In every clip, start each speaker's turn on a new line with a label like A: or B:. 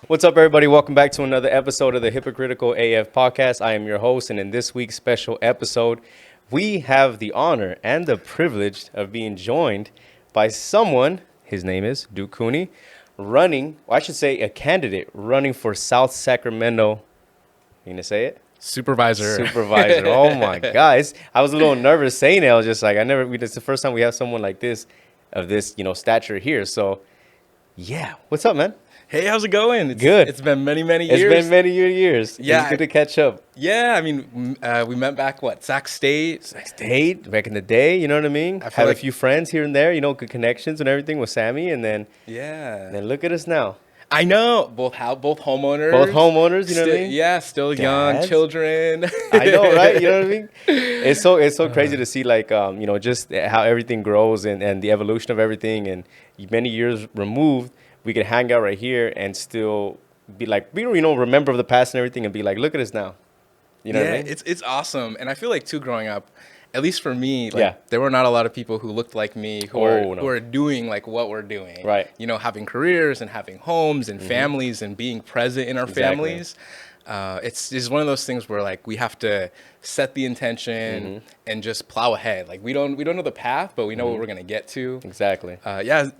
A: What's up, everybody? Welcome back to another episode of the Hypocritical AF podcast. I am your host, and in this week's special episode, we have the honor and the privilege of being joined by someone, his name is Duke Cooney, I should say a candidate running for South Sacramento. You gonna say it?
B: Supervisor.
A: Oh my guys. I was a little nervous saying it. I was just like, it's the first time we have someone like this, of this, stature here. So yeah. What's up, man?
B: Hey, how's it going?
A: Good.
B: It's been many years.
A: It's been many years.
B: Yeah.
A: It's good to catch up.
B: Yeah, I mean, we met back, Sac State?
A: Back in the day, you know what I mean?
B: I
A: Had a few friends here and there, good connections and everything with Sammy, and then look at us now.
B: I know, both homeowners.
A: Both homeowners, you know what I mean?
B: Yeah, still young children.
A: I know, right? You know what I mean? It's so crazy to see, just how everything grows and the evolution of everything, and many years removed, we could hang out right here and still be like, remember the past and everything and be like, look at us now. You know what I mean?
B: It's awesome. And I feel like, too, growing up, at least for me, there were not a lot of people who looked like me who are doing what we're doing.
A: Right.
B: Having careers and having homes and families and being present in our families. It's just one of those things where we have to set the intention and just plow ahead. We don't know the path, but we know what we're gonna get to.
A: Exactly.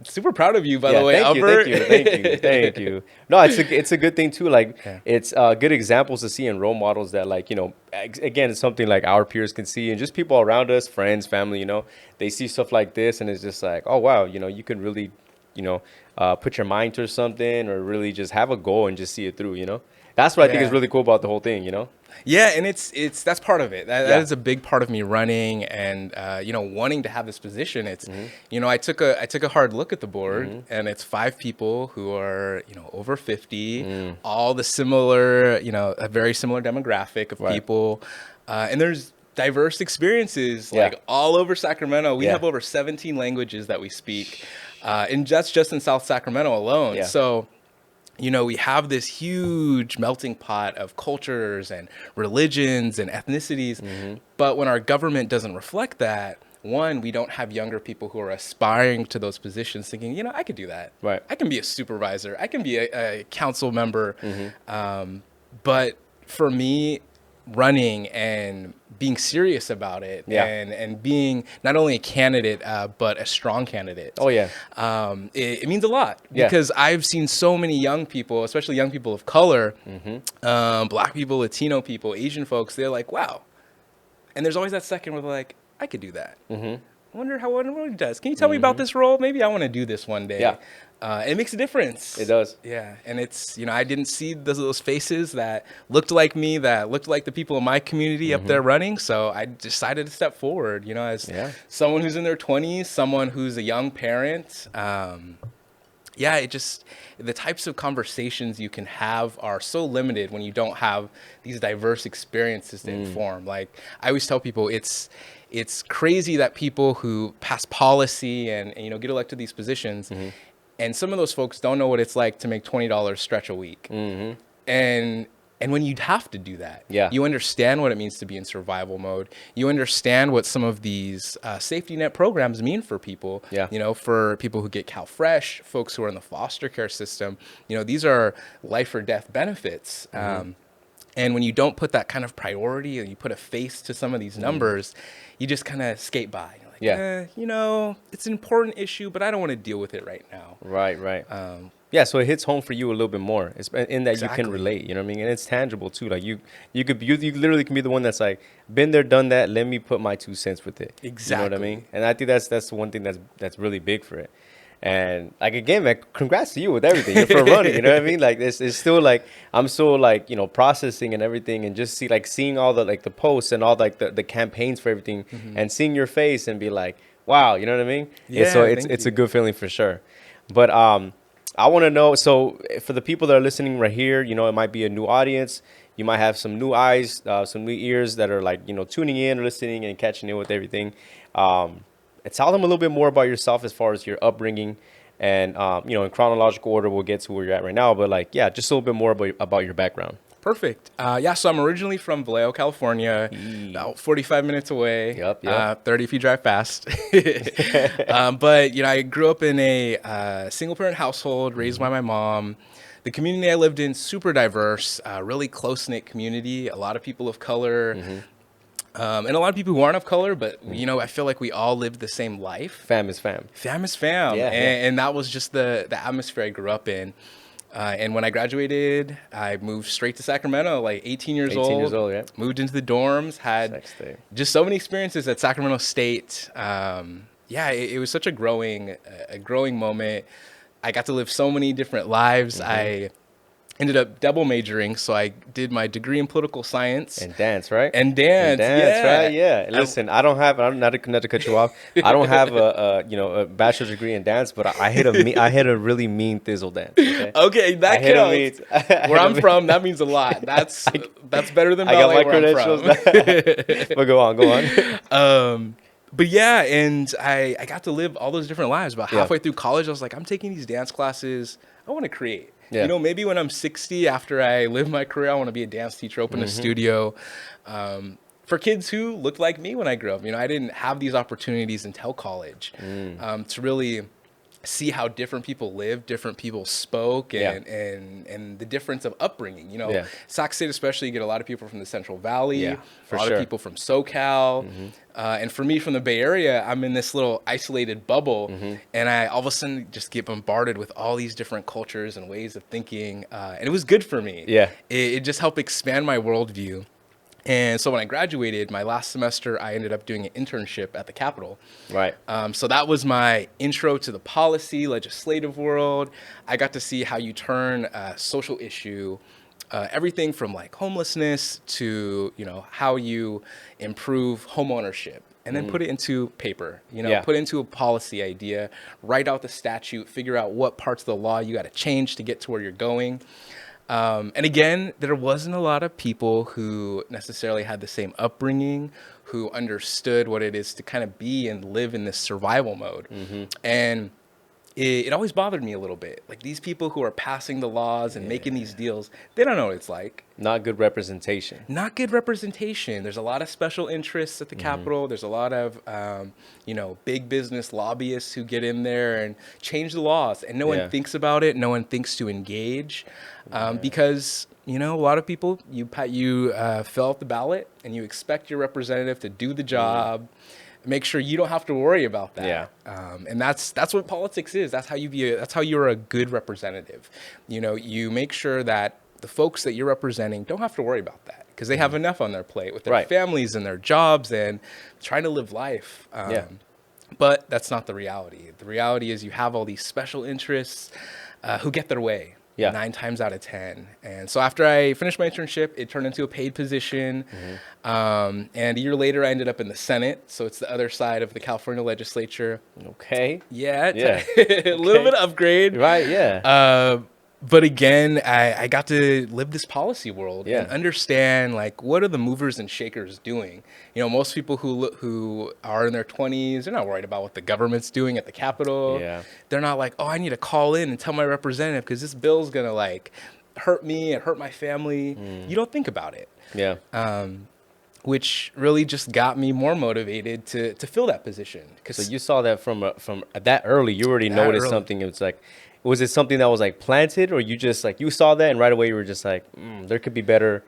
B: Super proud of you, by the way, Albert.
A: Thank you. No, it's a good thing too. It's good examples to see and role models that again, it's something like our peers can see and just people around us, friends, family. They see stuff like this and it's just like, oh wow, you can really, put your mind to something or really just have a goal and just see it through. That's what I think is really cool about the whole thing,
B: Yeah, and it's that's part of it. That is a big part of me running and wanting to have this position. It's I took a hard look at the board and it's 5 people who are over 50, all the similar a very similar demographic of people, and there's diverse experiences all over Sacramento. We have over 17 languages that we speak, and that's just in South Sacramento alone.
A: Yeah.
B: So we have this huge melting pot of cultures and religions and ethnicities. But when our government doesn't reflect that, one, we don't have younger people who are aspiring to those positions thinking, I could do that.
A: Right.
B: I can be a supervisor. I can be a council member. But for me, running and being serious about it and being not only a candidate but a strong candidate.
A: Oh yeah.
B: It means a lot because I've seen so many young people, especially young people of color, Black people, Latino people, Asian folks, they're like, wow. And there's always that second where they're like, I could do that. I wonder what it does. Can you tell me about this role? Maybe I want to do this one day.
A: Yeah.
B: It makes a difference.
A: It does.
B: Yeah. And it's, I didn't see those faces that looked like me, that looked like the people in my community up there running. So I decided to step forward, as someone who's in their 20s, someone who's a young parent. The types of conversations you can have are so limited when you don't have these diverse experiences to inform. I always tell people it's crazy that people who pass policy and get elected to these positions, and some of those folks don't know what it's like to make $20 stretch a week. And when you have to do that, you understand what it means to be in survival mode. You understand what some of these safety net programs mean for people. For people who get CalFresh, folks who are in the foster care system. These are life or death benefits. And when you don't put that kind of priority and you put a face to some of these numbers, you just kind of skate by. It's an important issue, but I don't want to deal with it right now.
A: Right. So it hits home for you a little bit more. It's in that you can relate, you know what I mean? And it's tangible too. You literally can be the one that's like, been there, done that. Let me put my 2 cents with it.
B: Exactly.
A: You know what I mean? And I think that's one thing that's really big for it. And again, man, congrats to you with everything. You're for running, you know what I mean? It's still I'm still processing and everything, and just seeing all the the posts and all the campaigns for everything, and seeing your face and be like, wow, you know what I mean?
B: Yeah.
A: It's a good feeling for sure. But I want to know. So for the people that are listening right here, it might be a new audience. You might have some new eyes, some new ears that are tuning in, listening, and catching in with everything. Tell them a little bit more about yourself as far as your upbringing, and in chronological order, we'll get to where you're at right now. But just a little bit more about your background.
B: Perfect. So I'm originally from Vallejo, California, about 45 minutes away.
A: Yep.
B: 30 if you drive fast. But I grew up in a single parent household, raised by my mom. the community I lived in, super diverse, really close-knit community, a lot of people of color, and a lot of people who aren't of color, but, I feel like we all lived the same life.
A: Fam is fam.
B: Fam is fam.
A: Yeah,
B: And that was just the atmosphere I grew up in. And when I graduated, I moved straight to Sacramento, like 18 years
A: 18 years old, yeah.
B: Moved into the dorms, had
A: Sex day.
B: just so many experiences at Sacramento State. It was such a growing moment. I got to live so many different lives. I ended up double majoring, so I did my degree in political science
A: And dance, right?
B: and dance.
A: Right? Yeah. Listen, I'm not to cut you off. I don't have a bachelor's degree in dance, but I hit a really mean thizzle dance. Okay,
B: Okay, that counts. Where I'm from, that means a lot. That's better than
A: I got
B: ballet
A: my
B: where I'm
A: credentials.
B: from.
A: But go on.
B: But yeah, and I got to live all those different lives. About halfway through college, I was like, I'm taking these dance classes. I want to create.
A: Yeah.
B: Maybe when I'm 60, after I live my career, I want to be a dance teacher, open a studio. For kids who looked like me when I grew up. I didn't have these opportunities until college to really see how different people lived, different people spoke, and the difference of upbringing. Sac State especially, you get a lot of people from the Central Valley, a lot of people from SoCal. And for me, from the Bay Area, I'm in this little isolated bubble, and I all of a sudden just get bombarded with all these different cultures and ways of thinking. And it was good for me.
A: Yeah.
B: It just helped expand my worldview. And so when I graduated, my last semester, I ended up doing an internship at the Capitol.
A: Right.
B: So that was my intro to the policy, legislative world. I got to see how you turn a social issue, everything from like homelessness to, how you improve home ownership, and then put it into paper, put it into a policy idea, write out the statute, figure out what parts of the law you got to change to get to where you're going. And again, there wasn't a lot of people who necessarily had the same upbringing, who understood what it is to kind of be and live in this survival mode. And it always bothered me a little bit. Like, these people who are passing the laws and making these deals, they don't know what it's like.
A: Not good representation.
B: Not good representation. There's a lot of special interests at the Capitol. There's a lot of, big business lobbyists who get in there and change the laws. And no one thinks about it. No one thinks to engage. Because, a lot of people, you fill out the ballot and you expect your representative to do the job. Make sure you don't have to worry about that.
A: Yeah.
B: And that's what politics is. That's how you're a good representative. You make sure that the folks that you're representing don't have to worry about that, because they have enough on their plate with their families and their jobs and trying to live life. But that's not the reality. The reality is you have all these special interests who get their way. 9 times out of 10. And so after I finished my internship, it turned into a paid position. And a year later, I ended up in the Senate. So it's the other side of the California legislature.
A: Okay.
B: A little bit of upgrade.
A: Right, yeah.
B: But again, I got to live this policy world and understand, like, what are the movers and shakers doing? Most people who are in their 20s, they're not worried about what the government's doing at the Capitol.
A: Yeah.
B: They're not like, I need to call in and tell my representative because this bill's going to, like, hurt me and hurt my family. You don't think about it.
A: Yeah.
B: Which really just got me more motivated to fill that position.
A: So you saw that from that early. You already noticed something. It was like, was it something that was like planted, or you just like, you saw that and right away you were just like, there could be better,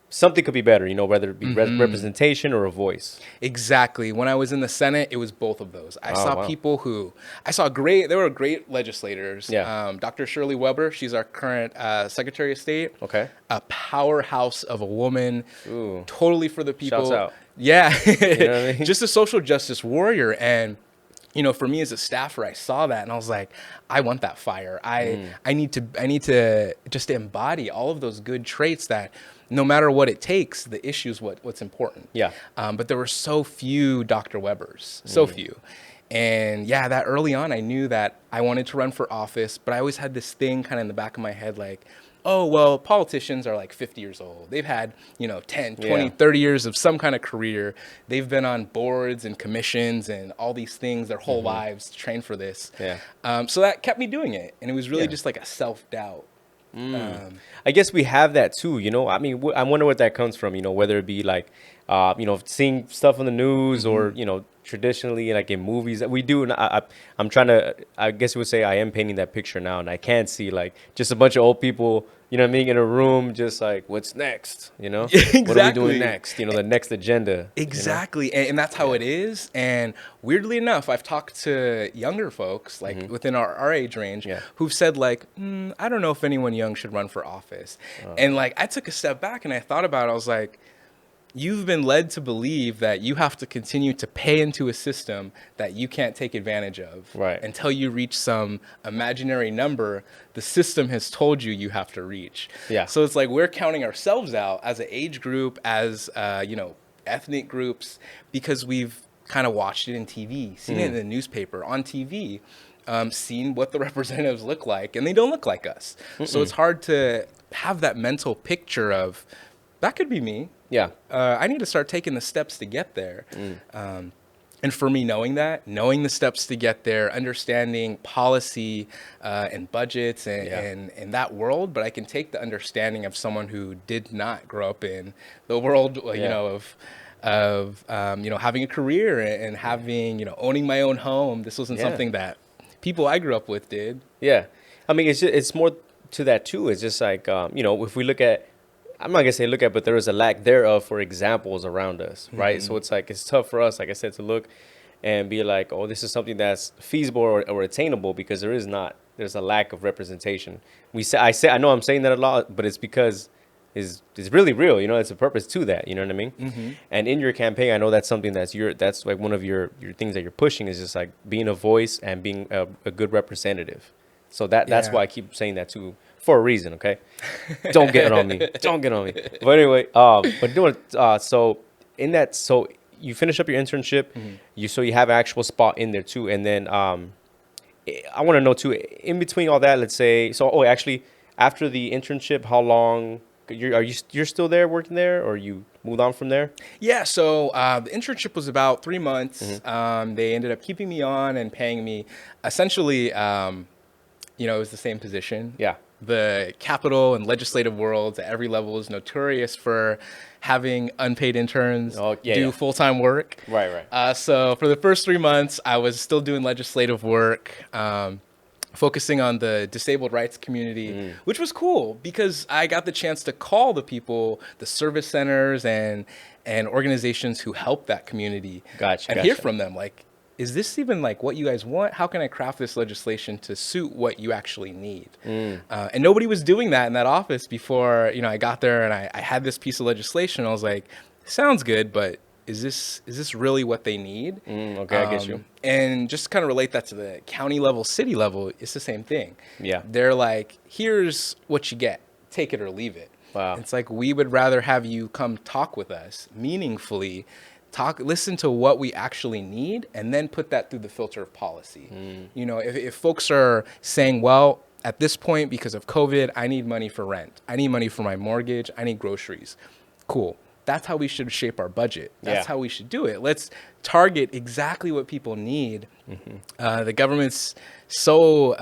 A: something could be better, whether it be representation or a voice?
B: Exactly. When I was in the Senate, it was both of those. I saw people who, they were great legislators.
A: Yeah.
B: Dr. Shirley Weber, she's our current Secretary of State.
A: Okay.
B: A powerhouse of a woman.
A: Ooh.
B: Totally for the people.
A: Shouts out.
B: Yeah.
A: You know what I mean?
B: Just a social justice warrior. And for me as a staffer, I saw that and I was like, I want that fire. I need to just embody all of those good traits that no matter what it takes, the issue is what's important.
A: Yeah.
B: But there were so few Dr. Webers, so few. And that early on, I knew that I wanted to run for office, but I always had this thing kind of in the back of my head, like, oh, well, politicians are like 50 years old. They've had, 10, 20, 30 years of some kind of career. They've been on boards and commissions and all these things their whole lives to train for this.
A: Yeah.
B: So that kept me doing it. And it was really just like a self-doubt.
A: I guess we have that too, I mean, I wonder what that comes from, whether it be like, seeing stuff on the news or, traditionally, like in movies that we do. And I'm trying to, I guess you would say I am painting that picture now, and I can't see like just a bunch of old people, you know what I mean, in a room, just like, what's next? You know,
B: Exactly.
A: what are we doing next? You know, the next agenda.
B: Exactly.
A: You know?
B: And that's how it is. And weirdly enough, I've talked to younger folks, like within our age range, who've said like, I don't know if anyone young should run for office. And like, I took a step back and I thought about it. I was like, you've been led to believe that you have to continue to pay into a system that you can't take advantage of until you reach some imaginary number the system has told you you have to reach.
A: Yeah.
B: So it's like we're counting ourselves out as an age group, as ethnic groups, because we've kind of watched it in TV, seen it in the newspaper, on TV, seen what the representatives look like, and they don't look like us. So it's hard to have that mental picture of, that could be me.
A: Yeah.
B: I need to start taking the steps to get there. And for me, knowing the steps to get there, understanding policy and budgets and that world, but I can take the understanding of someone who did not grow up in the world, of having a career and having, owning my own home. This wasn't something that people I grew up with did.
A: Yeah. I mean, it's more to that too. It's just like, if we look at, I'm not gonna say look at, but there is a lack thereof for examples around us, right? So it's like, it's tough for us, like I said, to look and be like, oh, this is something that's feasible or attainable, because there's a lack of representation. I know I'm saying that a lot, but it's because it's really real, it's a purpose to that, you know what I mean? And in your campaign, I know that's something that's like one of your things that you're pushing, is just like being a voice and being a good representative. So that's why I keep saying that too, for a reason, okay? Don't get on me. Don't get on me. But anyway, so you finish up your internship, you have an actual spot in there too, and then I want to know too, in between all that, let's say, actually after the internship, how long you're still there working there, or you moved on from there?
B: Yeah, so the internship was about 3 months. They ended up keeping me on and paying me essentially, it was the same position.
A: Yeah.
B: The capital and legislative worlds at every level is notorious for having unpaid interns do full-time work.
A: Right.
B: So for the first 3 months, I was still doing legislative work, focusing on the disabled rights community, which was cool because I got the chance to call the people, the service centers and organizations who help that community, and hear from them like, is this even like what you guys want? How can I craft this legislation to suit what you actually need? And nobody was doing that in that office before, I got there and I had this piece of legislation. I was like, sounds good, but is this really what they need?
A: Okay, I get you.
B: And just kind of relate that to the county level, city level, it's the same thing.
A: Yeah.
B: They're like, here's what you get, take it or leave it.
A: Wow. It's
B: like, we would rather have you come talk with us meaningfully, listen to what we actually need, and then put that through the filter of policy. If folks are saying, well, at this point, because of COVID, I need money for rent, I need money for my mortgage, I need groceries. Cool. That's how we should shape our budget. That's how we should do it. Let's target exactly what people need. The government's so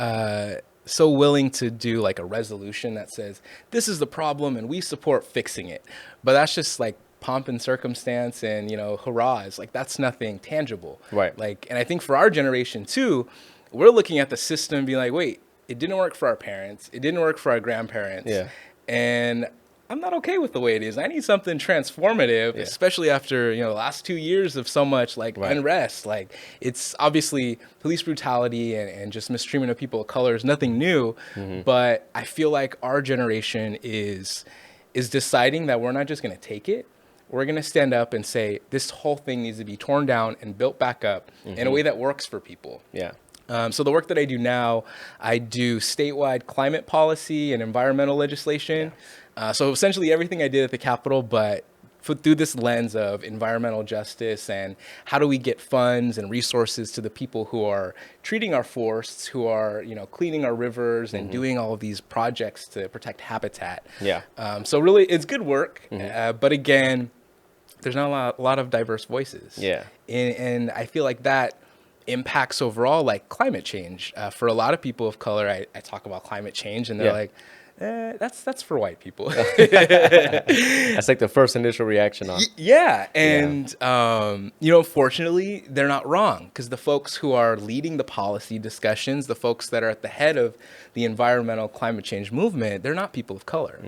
B: willing to do like a resolution that says, this is the problem and we support fixing it. But that's just like pomp and circumstance and, hurrahs. Like, that's nothing tangible.
A: Right.
B: Like, and I think for our generation too, we're looking at the system and being like, wait, it didn't work for our parents. It didn't work for our grandparents.
A: Yeah.
B: And I'm not okay with the way it is. I need something transformative, especially after, the last 2 years of so much unrest. Like, it's obviously police brutality and just mistreatment of people of color is nothing new. But I feel like our generation is deciding that we're not just going to take it. We're going to stand up and say, this whole thing needs to be torn down and built back up in a way that works for people.
A: Yeah.
B: So the work that I do now, I do statewide climate policy and environmental legislation. So essentially everything I did at the Capitol, but through this lens of environmental justice and how do we get funds and resources to the people who are treating our forests, who are, cleaning our rivers and doing all of these projects to protect habitat. Yeah. So really, it's good work. But again, there's not a lot of diverse voices. Yeah. And I feel like that impacts overall like climate change. For a lot of people of color, I talk about climate change and they're like, That's for white people.
A: That's like the first initial reaction on.
B: Yeah, and fortunately, they're not wrong, because the folks who are leading the policy discussions, the folks that are at the head of the environmental climate change movement, they're not people of color.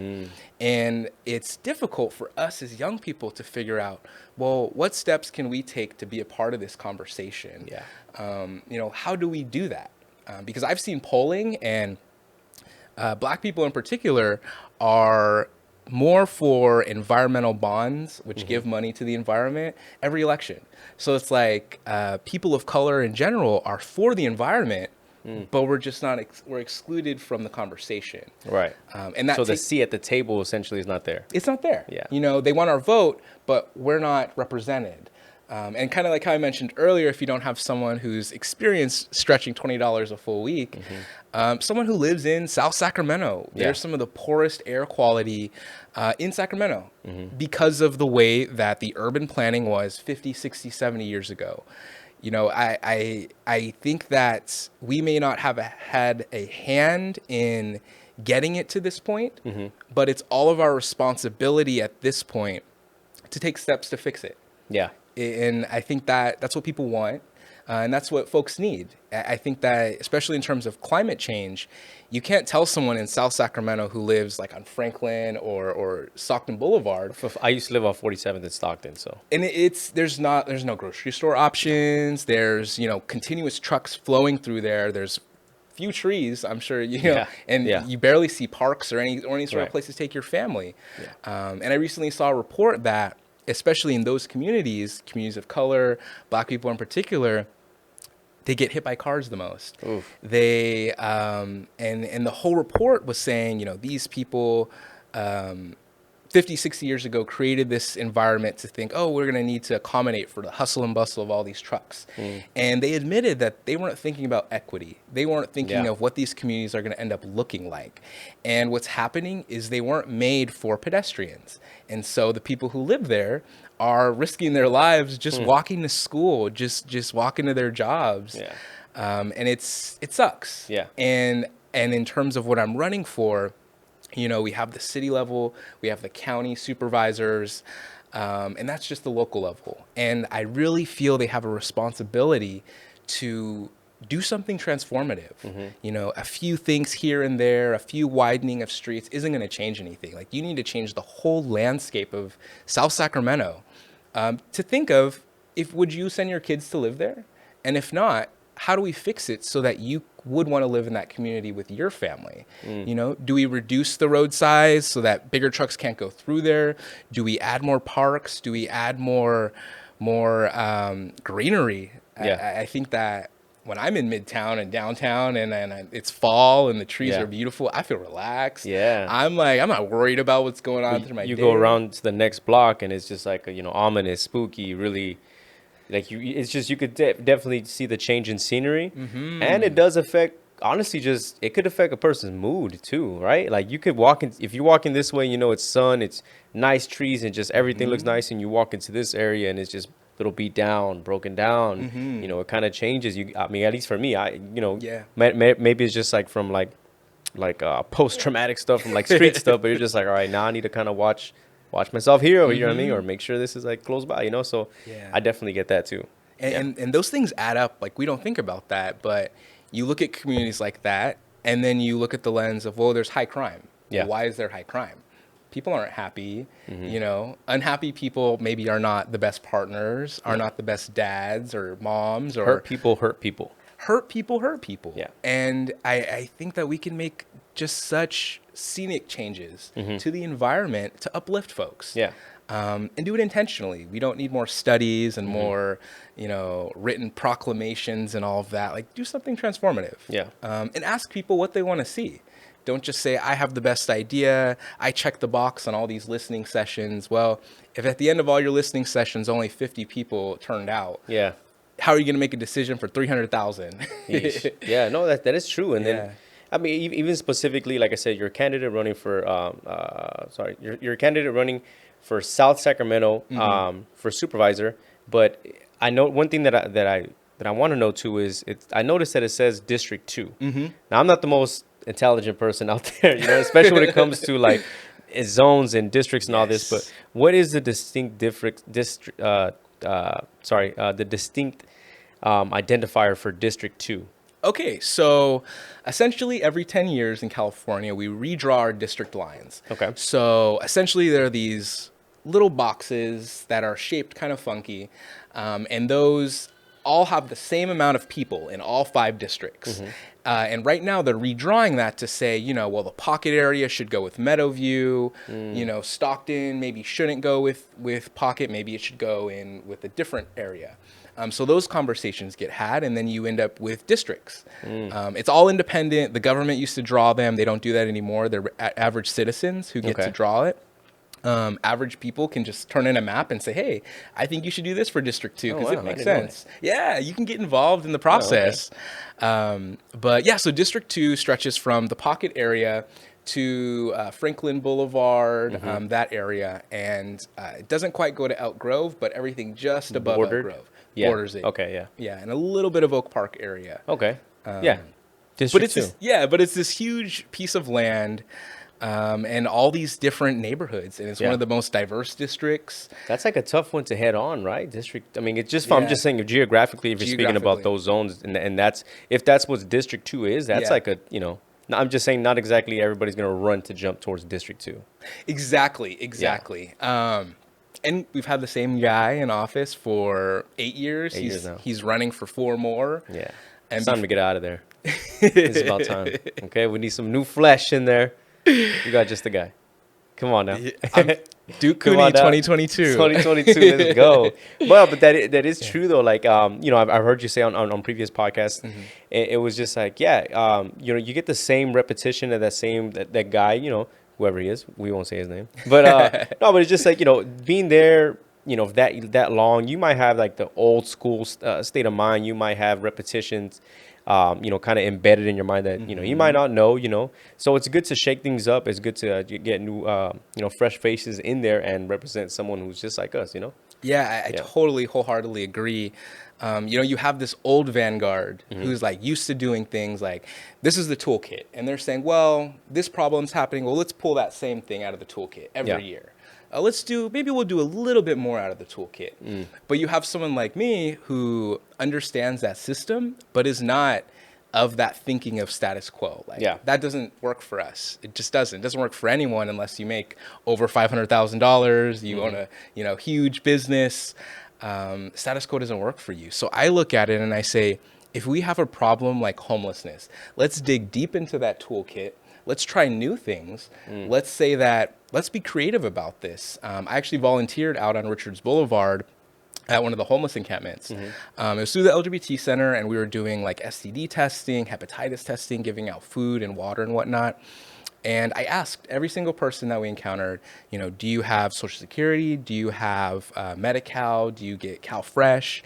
B: And it's difficult for us as young people to figure out, well, what steps can we take to be a part of this conversation?
A: Yeah.
B: How do we do that? Because I've seen polling, and Black people in particular are more for environmental bonds, which give money to the environment, every election. So it's like people of color in general are for the environment, but we're just not, we're excluded from the conversation.
A: Right.
B: And that
A: so the seat at the table essentially is not there.
B: It's not there.
A: Yeah.
B: They want our vote, but we're not represented. And kind of like how I mentioned earlier, if you don't have someone who's experienced stretching $20 a full week, someone who lives in South Sacramento, there's some of the poorest air quality in Sacramento because of the way that the urban planning was 50, 60, 70 years ago. I think that we may not have had a hand in getting it to this point, but it's all of our responsibility at this point to take steps to fix it.
A: Yeah.
B: And I think that that's what people want, and that's what folks need. I think that, especially in terms of climate change, you can't tell someone in South Sacramento who lives like on Franklin or Stockton Boulevard.
A: I used to live on 47th in Stockton, so.
B: And there's no grocery store options. There's, continuous trucks flowing through there. There's few trees, I'm sure, and you barely see parks or any sort of place to take your family. And I recently saw a report that, especially in those communities of color, Black people in particular, they get hit by cars the most.
A: Oof.
B: They and the whole report was saying, these people 50, 60 years ago created this environment to think, oh, we're going to need to accommodate for the hustle and bustle of all these trucks. And they admitted that they weren't thinking about equity. They weren't thinking of what these communities are going to end up looking like. And what's happening is they weren't made for pedestrians. And so the people who live there are risking their lives just walking to school, just walking to their jobs. And it sucks. And in terms of what I'm running for, we have the city level, we have the county supervisors, and that's just the local level. And I really feel they have a responsibility to do something transformative. A few things here and there, a few widening of streets isn't going to change anything. Like, you need to change the whole landscape of South Sacramento to think of, would you send your kids to live there? And if not, how do we fix it so that you would want to live in that community with your family? Do we reduce the road size so that bigger trucks can't go through there? Do we add more parks? Do we add more greenery? I think that when I'm in Midtown and downtown and it's fall and the trees are beautiful, I feel relaxed. I'm not worried about what's going on through my day.
A: You go around to the next block and it's just like, ominous, spooky, really. Like, it's just, you could definitely see the change in scenery, and it does affect, honestly, it could affect a person's mood too, right? Like, you could if you're walking this way, it's sun, it's nice trees, and just everything looks nice, and you walk into this area and it's just a little beat down, broken down. It kind of changes. At least for me, maybe it's just like from like post-traumatic stuff from like street stuff, but you're just like, all right, now I need to kind of watch myself here, or you know what I mean, or make sure this is like close by, so I definitely get that too.
B: And those things add up. Like, we don't think about that, but you look at communities like that, and then you look at the lens of, well, there's high crime. Well, why is there high crime? People aren't happy. Unhappy people maybe are not the best partners, are not the best dads or moms, or
A: hurt people hurt people.
B: And I think that we can make just such scenic changes to the environment to uplift folks. And do it intentionally. We don't need more studies and more, written proclamations and all of that. Like, do something transformative. And ask people what they want to see. Don't just say, I have the best idea. I checked the box on all these listening sessions. Well, if at the end of all your listening sessions, only 50 people turned out. How are you going to make a decision for 300,000?
A: No, that is true. And then, even specifically, like I said, you're a candidate running for, you're a candidate running for South Sacramento for supervisor. But I know one thing that I want to know too is I noticed that it says District 2. Now, I'm not the most intelligent person out there, especially when it comes to like zones and districts and all this. But
B: Yes.
A: what is the distinct the distinct identifier for District 2?
B: Okay, so essentially every 10 years in California, we redraw our district lines.
A: Okay.
B: So essentially there are these little boxes that are shaped kind of funky, and those all have the same amount of people in all 5 districts. And right now they're redrawing that to say, well, the Pocket area should go with Meadowview, Stockton maybe shouldn't go with Pocket, maybe it should go in with a different area. So those conversations get had, and then you end up with districts. It's all independent. The government used to draw them. They don't do that anymore. They're average citizens who get to draw it. Average people can just turn in a map and say, hey, I think you should do this for District 2 because it makes sense. Yeah, you can get involved in the process. But yeah, so District 2 stretches from the Pocket area to Franklin Boulevard, that area. And it doesn't quite go to Elk Grove, but everything just above Elk Grove borders it.
A: Okay, yeah.
B: Yeah, and a little bit of Oak Park area.
A: Okay, yeah.
B: But
A: District 2.
B: but it's this huge piece of land. And all these different neighborhoods, and it's one of the most diverse districts.
A: That's like a tough one to head on, right? District. I mean, it's just. I'm just saying, geographically, if you're speaking about those zones, and that's if that's what District 2 is, that's like a I'm just saying, not exactly everybody's gonna run to jump towards District 2.
B: Exactly. And we've had the same guy in office for 8 years.
A: 8 years now.
B: He's running for 4 more.
A: Yeah, and it's time to get out of there. It's about time. Okay, we need some new flesh in there. You got just the guy. Come on now.
B: Duke Cooney 2022.
A: 2022, let's go. Well, but that is true though. Like, I've heard you say on previous podcasts, it was just like, you get the same repetition of that guy, whoever he is. We won't say his name, but no, but it's just like, being there, that long, you might have like the old school state of mind. You might have repetitions, kind of embedded in your mind that, you might not know, so it's good to shake things up. It's good to get new, fresh faces in there and represent someone who's just like us,
B: Yeah, I totally wholeheartedly agree. You have this old vanguard who's like used to doing things like, this is the toolkit. And they're saying, well, this problem's happening. Well, let's pull that same thing out of the toolkit every year. Maybe we'll do a little bit more out of the toolkit. But you have someone like me who understands that system, but is not of that thinking of status quo. Like, that doesn't work for us. It just doesn't. It doesn't work for anyone unless you make over $500,000, you own a, huge business. Status quo doesn't work for you. So I look at it and I say, if we have a problem like homelessness, let's dig deep into that toolkit. Let's try new things. Let's be creative about this. I actually volunteered out on Richards Boulevard at one of the homeless encampments. It was through the LGBT Center, and we were doing like STD testing, hepatitis testing, giving out food and water and whatnot. And I asked every single person that we encountered, do you have Social Security? Do you have Medi-Cal? Do you get Cal Fresh?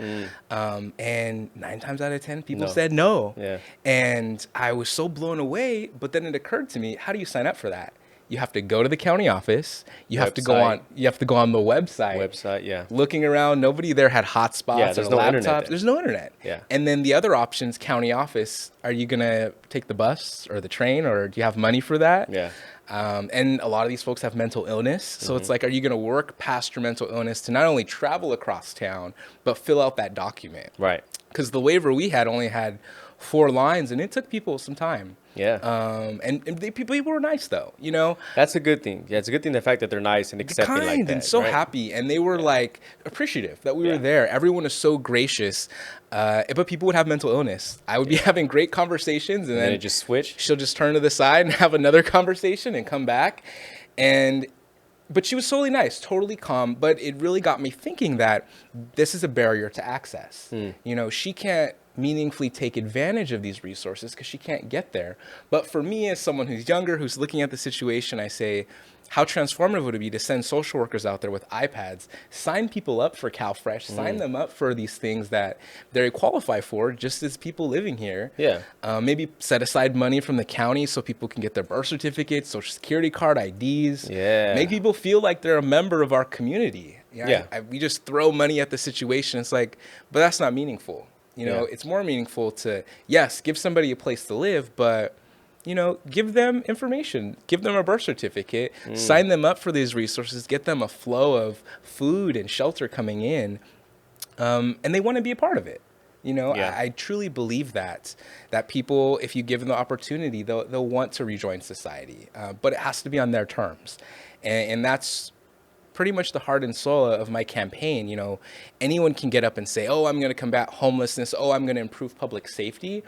B: And 9 times out of 10, people said no. Yeah. And I was so blown away. But then it occurred to me, how do you sign up for that? You have to go to the county office. You have to go on the website. Looking around, nobody there had hotspots or laptops. There's no internet. Yeah. And then the other options, county office, are you going to take the bus or the train, or do you have money for that? Yeah. And a lot of these folks have mental illness. So it's like, are you going to work past your mental illness to not only travel across town, but fill out that document? Right. Because the waiver we had only had 4 lines, and it took people some time. Yeah. And people were nice though, That's a good thing. Yeah, it's a good thing, the fact that they're nice and accepting like that. And so happy. And they were like appreciative that we were there. Everyone is so gracious. But people would have mental illness. I would be having great conversations, and then
A: it just switch.
B: She'll just turn to the side and have another conversation and come back. But she was totally nice, totally calm. But it really got me thinking that this is a barrier to access. She can't meaningfully take advantage of these resources because she can't get there. But for me, as someone who's younger, who's looking at the situation, I say, how transformative would it be to send social workers out there with iPads, sign people up for CalFresh, sign them up for these things that they qualify for, just as people living here. Yeah. Maybe set aside money from the county so people can get their birth certificates, social security card, IDs. Yeah. Make people feel like they're a member of our community. We just throw money at the situation. It's like, but that's not meaningful. It's more meaningful to, yes, give somebody a place to live, but give them information, give them a birth certificate, sign them up for these resources, get them a flow of food and shelter coming in, and they want to be a part of it.
A: Yeah.
B: I truly believe that people, if you give them the opportunity, they'll want to rejoin society, but it has to be on their terms, and that's pretty much the heart and soul of my campaign. Anyone can get up and say, oh, I'm going to combat homelessness. Oh, I'm going to improve public safety.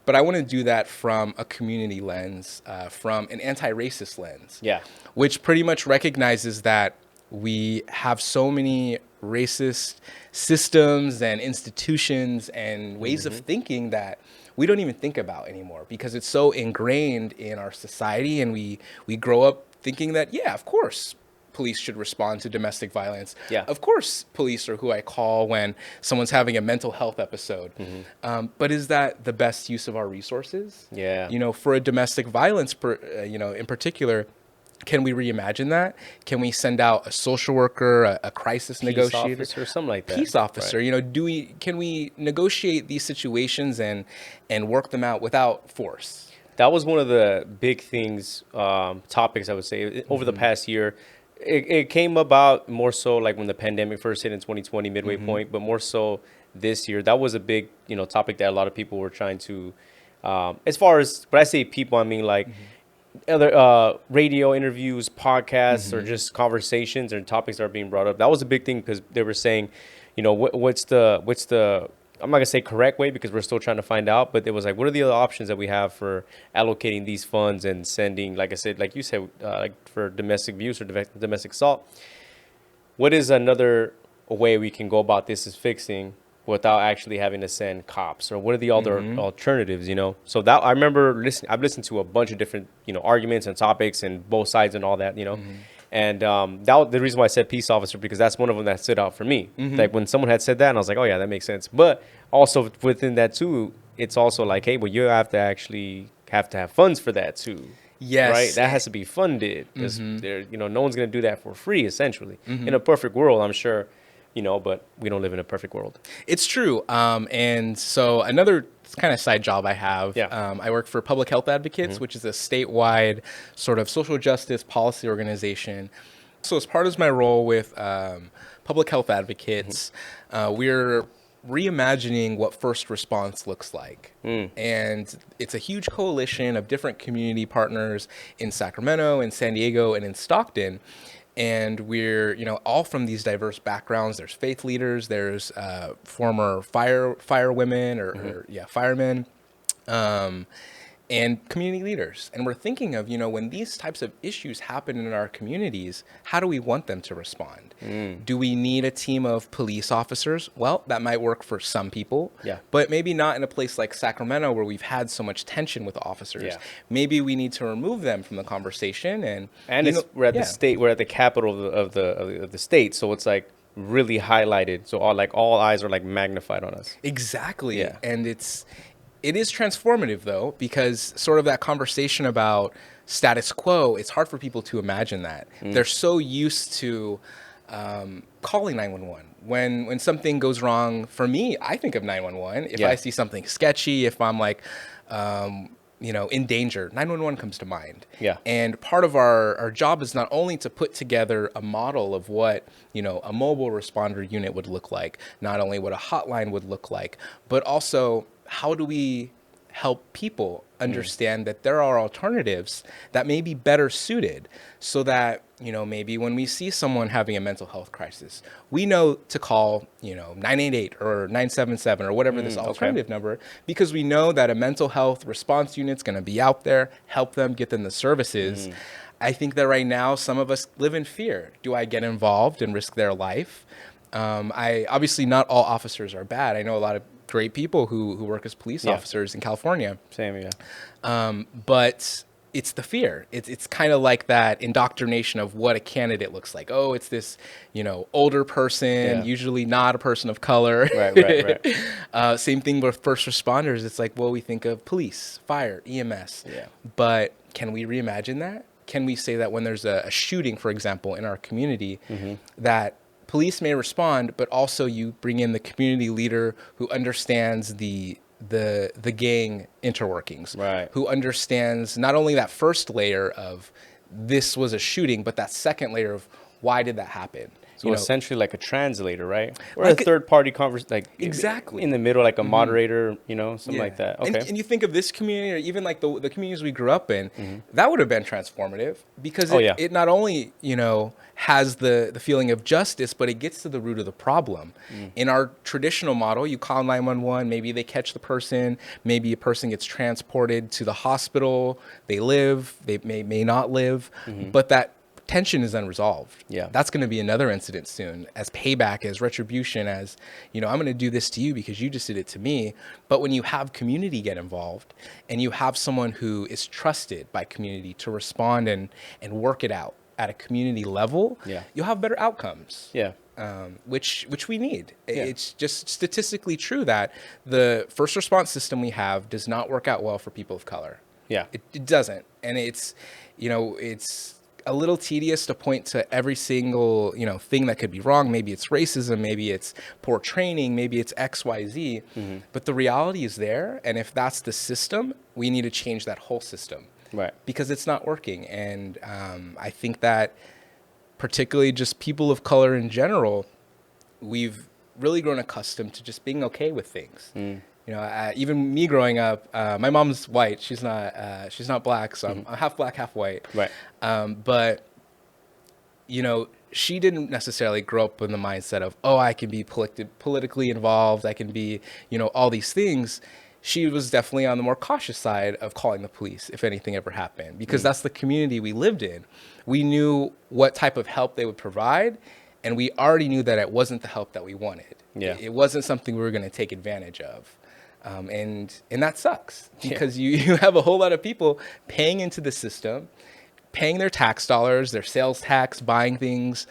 B: But I want to do that from a community lens, from an anti-racist lens,
A: Yeah.
B: which pretty much recognizes that we have so many racist systems and institutions and ways of thinking that we don't even think about anymore because it's so ingrained in our society, and we grow up thinking that, yeah, of course, police should respond to domestic violence.
A: Yeah.
B: Of course, police are who I call when someone's having a mental health episode. But is that the best use of our resources?
A: Yeah.
B: For a domestic violence, in particular, can we reimagine that? Can we send out a social worker, a crisis negotiator,
A: officer, something like that?
B: peace officer?
A: Right.
B: Can we negotiate these situations and work them out without force?
A: That was one of the big things, topics I would say over the past year. It came about more so like when the pandemic first hit in 2020 midway point, but more so this year. That was a big, topic that a lot of people were trying to, as far as, when I say people, I mean like other radio interviews, podcasts, or just conversations and topics that are being brought up. That was a big thing because they were saying, what's the I'm not gonna say correct way because we're still trying to find out, but it was like, what are the other options that we have for allocating these funds and sending, like I said, like you said, like for domestic abuse or domestic assault? What is another way we can go about this is fixing without actually having to send cops, or what are the other alternatives? So that I remember I've listened to a bunch of different arguments and topics and both sides and all that. And that was the reason why I said peace officer, because that's one of them that stood out for me. Like when someone had said that, and I was like, oh yeah, that makes sense. But also within that too, it's also like, hey, well, you have to actually have funds for that too.
B: Yes.
A: Right. That has to be funded. Because no one's going to do that for free, essentially. In a perfect world, I'm sure, but we don't live in a perfect world.
B: It's true. And so another kind of side job I have, I work for Public Health Advocates, which is a statewide sort of social justice policy organization. So as part of my role with Public Health Advocates, we're reimagining what first response looks like. And it's a huge coalition of different community partners in Sacramento, in San Diego, and in Stockton. And we're, all from these diverse backgrounds. There's faith leaders, there's former firewomen or firemen, and community leaders. And we're thinking of, when these types of issues happen in our communities, how do we want them to respond? Do we need a team of police officers? Well, that might work for some people, but maybe not in a place like Sacramento where we've had so much tension with officers. Maybe we need to remove them from the conversation. And
A: we're at the state, we're at the capital of the state, so it's like really highlighted. So all eyes are like magnified on us.
B: Exactly. Yeah. And it is transformative, though, because sort of that conversation about status quo, it's hard for people to imagine that. They're so used to calling 911. When something goes wrong, for me, I think of 911. If I see something sketchy, if I'm like, in danger, 911 comes to mind. And part of our job is not only to put together a model of what, a mobile responder unit would look like, not only what a hotline would look like, but also how do we help people understand that there are alternatives that may be better suited, so that, maybe when we see someone having a mental health crisis, we know to call, 988 or 977 or whatever this alternative number, because we know that a mental health response unit's going to be out there, help them, get them the services. I think that right now some of us live in fear. Do I get involved and risk their life? Obviously not all officers are bad. I know a lot of great people who work as police officers in California.
A: Same,
B: but it's the fear. It's kind of like that indoctrination of what a candidate looks like. Oh, it's this, older person, usually not a person of color. Right. Same thing with first responders. It's like, well, we think of police, fire, EMS. But can we reimagine that? Can we say that when there's a shooting, for example, in our community, that police may respond, but also you bring in the community leader who understands the the gang interworkings,
A: Right.
B: who understands not only that first layer of this was a shooting, but that second layer of why did that happen?
A: So essentially like a translator, right? Or
B: Like
A: a third party conversation, like
B: exactly
A: in the middle, like a moderator, something like that. Okay.
B: And you think of this community, or even like the communities we grew up in, that would have been transformative, because it not only, has the feeling of justice, but it gets to the root of the problem. In our traditional model, you call 911, maybe they catch the person, maybe a person gets transported to the hospital, they live, they may not live, but that tension is unresolved.
A: Yeah.
B: That's going to be another incident soon, as payback, as retribution, as, I'm going to do this to you because you just did it to me. But when you have community get involved, and you have someone who is trusted by community to respond and work it out at a community level, you'll have better outcomes.
A: Yeah.
B: Which we need. It's just statistically true that the first response system we have does not work out well for people of color.
A: Yeah.
B: It doesn't. And it's a little tedious to point to every single, thing that could be wrong. Maybe it's racism, maybe it's poor training, maybe it's X, Y, Z. But the reality is there. And if that's the system, we need to change that whole system.
A: Right.
B: Because it's not working. And I think that particularly just people of color in general, we've really grown accustomed to just being okay with things. Even me growing up, my mom's white. She's not black, so I'm half black, half white.
A: Right.
B: But she didn't necessarily grow up in the mindset of, oh, I can be politically involved. I can be, all these things. She was definitely on the more cautious side of calling the police if anything ever happened, because that's the community we lived in. We knew what type of help they would provide, and we already knew that it wasn't the help that we wanted.
A: Yeah.
B: It wasn't something we were going to take advantage of. And that sucks, because you have a whole lot of people paying into the system, paying their tax dollars, their sales tax, buying things,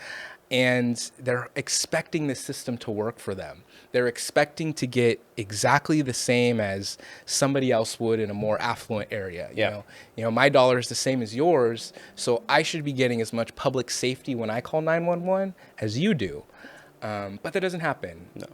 B: and they're expecting the system to work for them. They're expecting to get exactly the same as somebody else would in a more affluent area. My dollar is the same as yours, so I should be getting as much public safety when I call 911 as you do. But that doesn't happen.
A: No.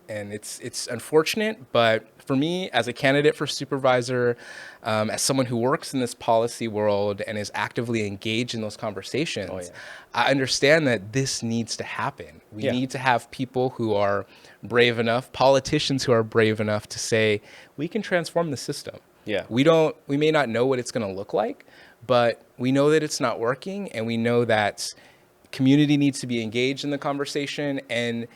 B: And it's unfortunate, but for me, as a candidate for supervisor, as someone who works in this policy world and is actively engaged in those conversations, I understand that this needs to happen. We need to have people who are brave enough, politicians who are brave enough to say, we can transform the system.
A: Yeah.
B: We may not know what it's going to look like, but we know that it's not working, and we know that community needs to be engaged in the conversation, and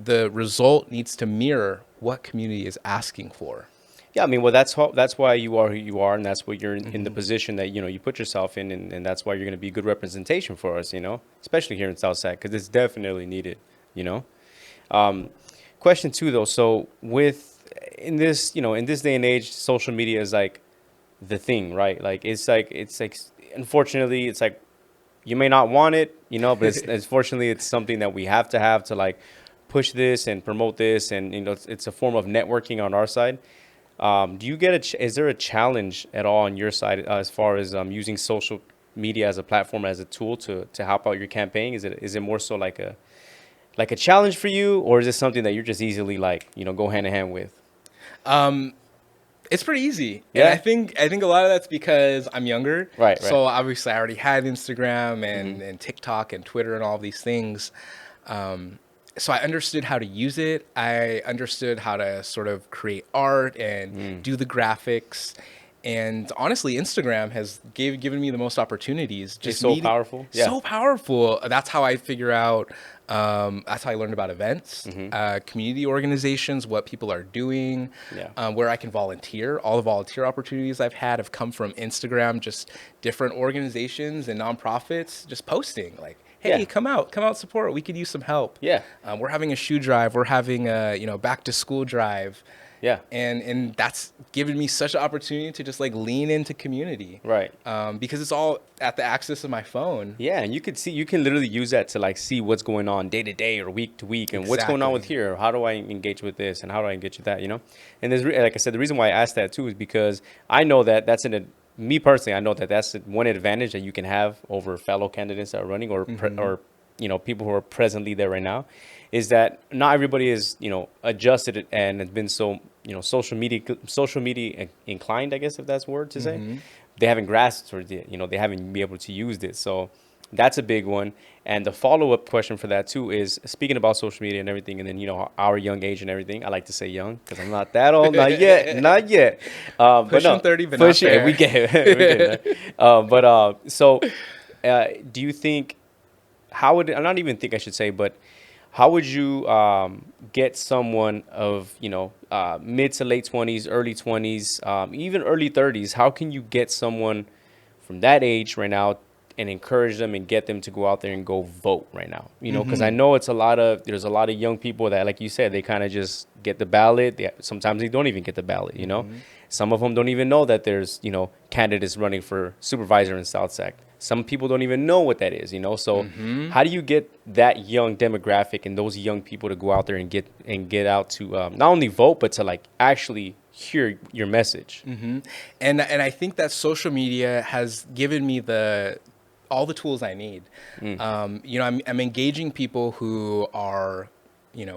B: the result needs to mirror what community is asking for.
A: Yeah, I mean, well, that's why you are who you are, and that's what you're in the position that you put yourself in, and that's why you're going to be good representation for us, especially here in South Sac, because it's definitely needed. Question two though, so in this day and age, social media is like the thing, right? Like it's like unfortunately it's like you may not want it, but it's fortunately it's something that we have to like push this and promote this, and it's a form of networking on our side. Do you get is there a challenge at all on your side as far as using social media as a platform, as a tool to help out your campaign? Is it more so like a challenge for you, or is it something that you're just easily like go hand in hand with?
B: It's pretty easy.
A: Yeah.
B: And I think a lot of that's because I'm younger.
A: Right.
B: So obviously I already had Instagram and TikTok and Twitter and all of these things. So I understood how to use it. I understood how to sort of create art and do the graphics. And honestly, Instagram has given me the most opportunities.
A: Just so powerful. Yeah.
B: So powerful. That's how I figure out. That's how I learned about events, community organizations, what people are doing, where I can volunteer. All the volunteer opportunities I've had have come from Instagram, just different organizations and nonprofits just posting like, hey, come out, support. We could use some help.
A: Yeah.
B: We're having a shoe drive. We're having a, back to school drive.
A: Yeah.
B: And that's given me such an opportunity to just like lean into community.
A: Right.
B: Because it's all at the access of my phone.
A: Yeah. And you can literally use that to like see what's going on day to day or week to week, and what's going on with here. How do I engage with this, and how do I engage with that, And there's, like I said, the reason why I asked that too is because I know that me personally, I know that that's one advantage that you can have over fellow candidates that are running or people who are presently there right now, is that not everybody is, adjusted and has been so, social media inclined, I guess, if that's a word to say. They haven't grasped or they haven't been able to use it. So that's a big one. And the follow-up question for that too is, speaking about social media and everything, and then our young age and everything. I like to say young because I'm not that old, not yet, not yet. But no,
B: 30, but not there.
A: We get it. We get it. So do you think, how would, I not even think I should say, but how would you get someone of, mid to late 20s, early 20s, even early 30s? How can you get someone from that age right now and encourage them and get them to go out there and go vote right now? Because I know there's a lot of young people that, like you said, they kind of just get the ballot. Sometimes they don't even get the ballot, Some of them don't even know that there's, candidates running for supervisor in South Sac. Some people don't even know what that is, So how do you get that young demographic and those young people to go out there and get out to not only vote, but to like actually hear your message?
B: And I think that social media has given me all the tools I need. I'm engaging people who are,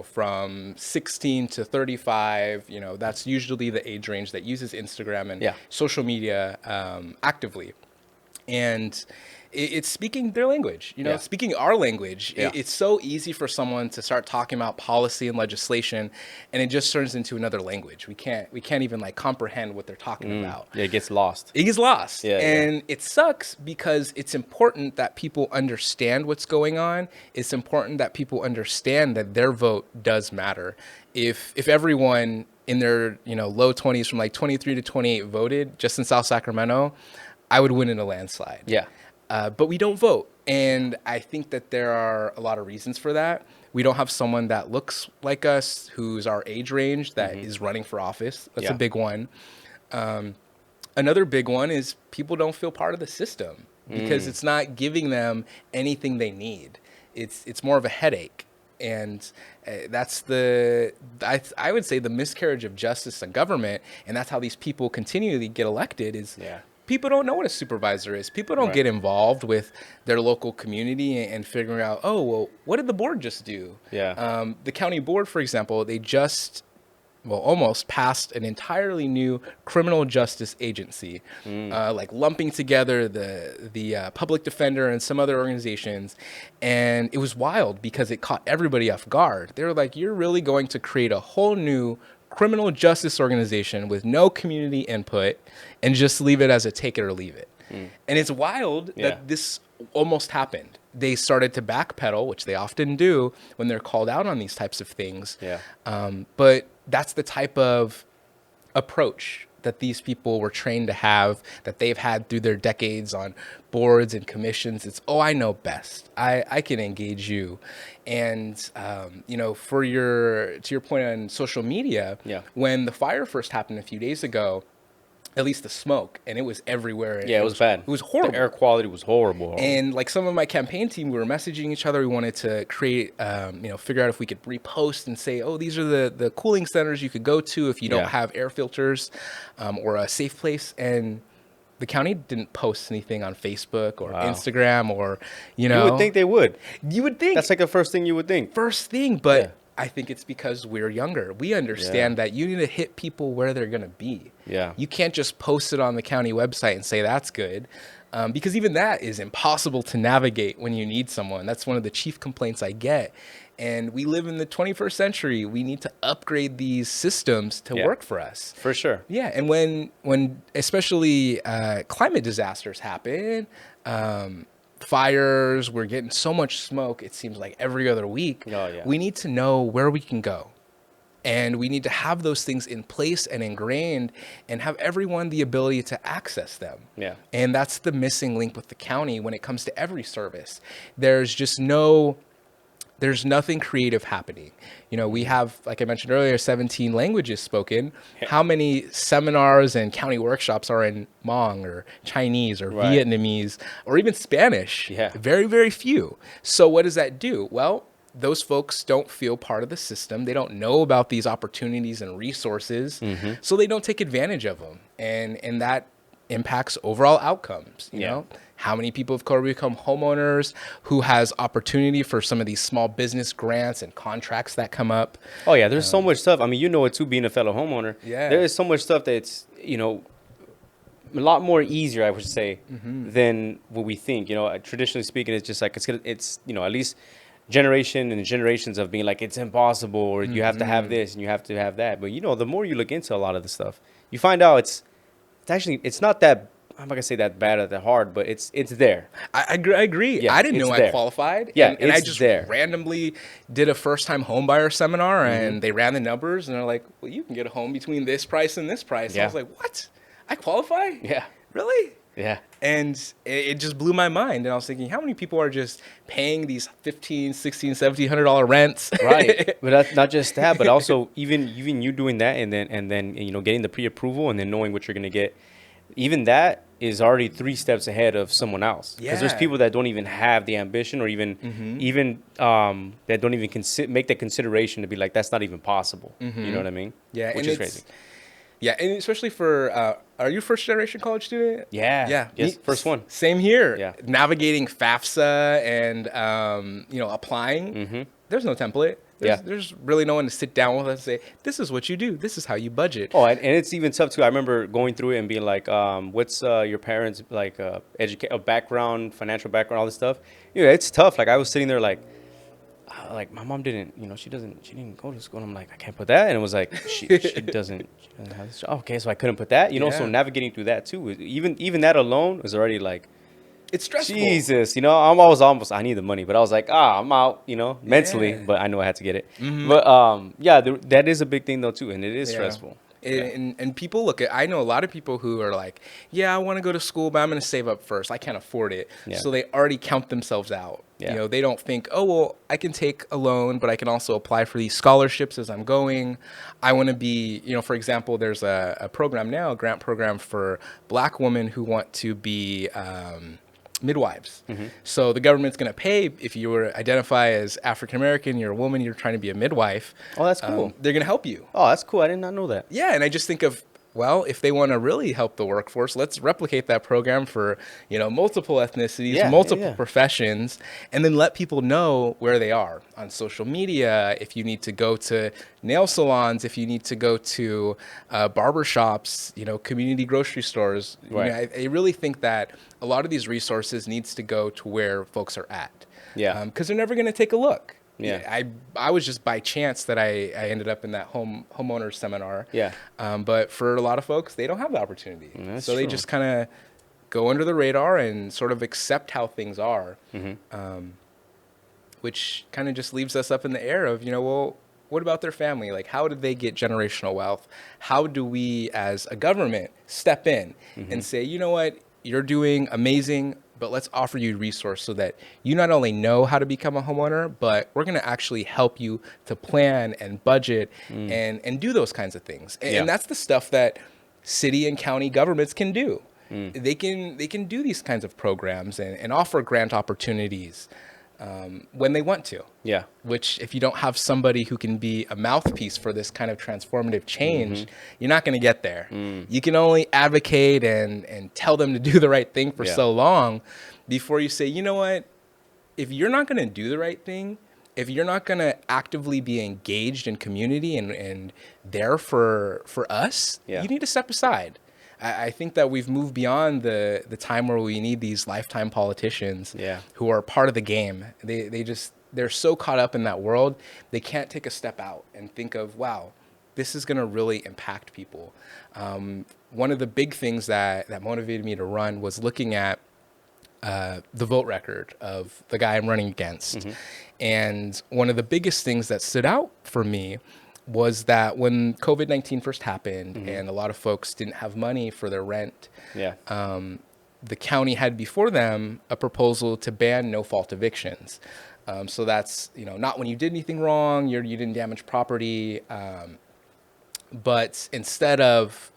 B: from 16 to 35. That's usually the age range that uses Instagram and social media actively. And it's speaking their language, speaking our language. It's so easy for someone to start talking about policy and legislation, and it just turns into another language. We can't even like comprehend what they're talking about.
A: Yeah, it gets lost.
B: It gets lost. And it sucks because it's important that people understand what's going on. It's important that people understand that their vote does matter. If everyone in their low 20s from like 23 to 28 voted just in South Sacramento, I would win in a landslide.
A: Yeah.
B: But we don't vote. And I think that there are a lot of reasons for that. We don't have someone that looks like us, who's our age range, that is running for office. That's a big one. Another big one is people don't feel part of the system because it's not giving them anything they need. It's more of a headache. And that's I would say the miscarriage of justice in government. And that's how these people continually get elected is people don't know what a supervisor is. People don't get involved with their local community and figuring out, oh, well, what did the board just do? The county board, for example, they just, almost passed an entirely new criminal justice agency, like lumping together the public defender and some other organizations. And it was wild because it caught everybody off guard. They were like, you're really going to create a whole new criminal justice organization with no community input and just leave it as a take it or leave it. And it's wild that this almost happened. They started to backpedal, which they often do when they're called out on these types of things. But that's the type of approach that these people were trained to have, that they've had through their decades on boards and commissions. It's, I know best. I can engage you. And, to your point on social media, when the fire first happened a few days ago, at least the smoke, and it was everywhere.
A: It was bad.
B: It was horrible.
A: The air quality was horrible.
B: And like some of my campaign team, we were messaging each other. We wanted to create, figure out if we could repost and say, oh, these are the cooling centers you could go to if you don't have air filters or a safe place. And the county didn't post anything on Facebook or Instagram or, You
A: would think they would.
B: You would think.
A: That's like the first thing you would think.
B: First thing, but I think it's because we're younger. We understand that you need to hit people where they're going to be. You can't just post it on the county website and say that's good, because even that is impossible to navigate when you need someone. That's one of the chief complaints I get. And we live in the 21st century. We need to upgrade these systems to work for us.
A: For sure.
B: Yeah, and when especially climate disasters happen, fires, we're getting so much smoke, it seems like every other week. We need to know where we can go. And we need to have those things in place and ingrained and have everyone the ability to access them. And that's the missing link with the county when it comes to every service. There's nothing creative happening. We have, like I mentioned earlier, 17 languages spoken. How many seminars and county workshops are in Hmong or Chinese or Vietnamese or even Spanish? Very, very few. So what does that do? Well, those folks don't feel part of the system. They don't know about these opportunities and resources, so they don't take advantage of them. And that impacts overall outcomes, you know? how many people of color become homeowners, who has opportunity for some of these small business grants and contracts that come up.
A: Oh yeah, there's so much stuff. I mean, you know it too, being a fellow homeowner.
B: Yeah.
A: There is so much stuff that's, a lot more easier, I would say, than what we think. Traditionally speaking, it's just like it's at least generation and generations of being like it's impossible, or you have to have this and you have to have that. But the more you look into a lot of the stuff, you find out it's not that, I'm not gonna say that bad or that hard, but it's there.
B: I agree.
A: Yeah,
B: I didn't
A: it's
B: know
A: there.
B: I qualified.
A: Yeah,
B: and I
A: it's
B: just
A: there.
B: randomly did a first-time home buyer seminar, and they ran the numbers, and they're like, "Well, you can get a home between this price and this price."
A: Yeah.
B: I was like, "What? I qualify?
A: Yeah.
B: Really?"
A: Yeah.
B: And it just blew my mind. And I was thinking, how many people are just paying these $1,500, $1,600, $1,700 rents?
A: Right. But that's not just that, but also even you doing that, and then getting the pre-approval and then knowing what you're gonna get. Even that is already 3 steps ahead of someone else. Because there's
B: Yeah.
A: people that don't even have the ambition, or even that don't even make the consideration to be like, that's not even possible. You know what I mean?
B: Yeah,
A: Which
B: and
A: is crazy.
B: Yeah, and especially for, are you a first-generation college student?
A: Yeah.
B: Yeah.
A: Yes, first one.
B: Same here.
A: Yeah.
B: Navigating FAFSA and, applying. There's no template. There's really no one to sit down with us and say, this is what you do. This is how you budget.
A: Oh, and it's even tough too. I remember going through it and being like, what's your parents' like background, financial background, all this stuff. It's tough. Like I was sitting there like my mom didn't, she didn't go to school. And I'm like, I can't put that. And it was like, she doesn't have this job. Okay, so I couldn't put that. So
B: Yeah.
A: navigating through that too, even that alone was already like,
B: It's stressful.
A: Jesus, I'm almost, I need the money, but I was like, I'm out, mentally,
B: Yeah.
A: but I know I had to get it. But that is a big thing though too, and it is
B: Yeah.
A: stressful.
B: And people I know a lot of people who are like, yeah, I want to go to school, but I'm going to save up first. I can't afford it.
A: Yeah.
B: So they already count themselves out.
A: Yeah.
B: They don't think, oh, well, I can take a loan, but I can also apply for these scholarships as I'm going. I want to be, for example, there's a program now, a grant program for Black women who want to be midwives. So the government's going to pay if you were identify as African American, you're a woman, you're trying to be a midwife.
A: Oh, that's cool.
B: They're going to help you.
A: Oh, that's cool. I did not know that.
B: Yeah, and I just think of, well, if they want to really help the workforce, let's replicate that program for, multiple ethnicities,
A: Yeah,
B: multiple
A: yeah.
B: professions, and then let people know where they are on social media. If you need to go to nail salons, if you need to go to barbershops, community grocery stores.
A: Right.
B: I really think that a lot of these resources needs to go to where folks are at.
A: Yeah.
B: Because they're never going to take a look.
A: Yeah.
B: I was just by chance that I ended up in that homeowner seminar.
A: Yeah.
B: But for a lot of folks, they don't have the opportunity.
A: That's
B: so they
A: true.
B: just kind of go under the radar and sort of accept how things are, which kind of just leaves us up in the air of, well, what about their family? Like, how did they get generational wealth? How do we as a government step in and say, you know what, you're doing amazing, but let's offer you a resource so that you not only know how to become a homeowner, but we're going to actually help you to plan and budget and do those kinds of things. And that's the stuff that city and county governments can do. They can do these kinds of programs and offer grant opportunities when they want to.
A: Yeah.
B: Which, if you don't have somebody who can be a mouthpiece for this kind of transformative change, you're not going to get there. You can only advocate and tell them to do the right thing for so long before you say, you know what, if you're not going to do the right thing, if you're not going to actively be engaged in community and there for us, you need to step aside. I think that we've moved beyond the time where we need these lifetime politicians who are part of the game. They're so caught up in that world, they can't take a step out and think of, wow, this is going to really impact people. One of the big things that motivated me to run was looking at the vote record of the guy I'm running against. And one of the biggest things that stood out for me was that when COVID-19 first happened and a lot of folks didn't have money for their rent, the county had before them a proposal to ban no-fault evictions. So that's, not when you did anything wrong, you didn't damage property, but instead of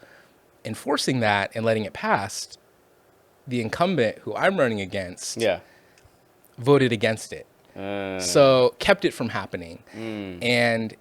B: enforcing that and letting it pass, the incumbent who I'm running against voted against it. So kept it from happening. And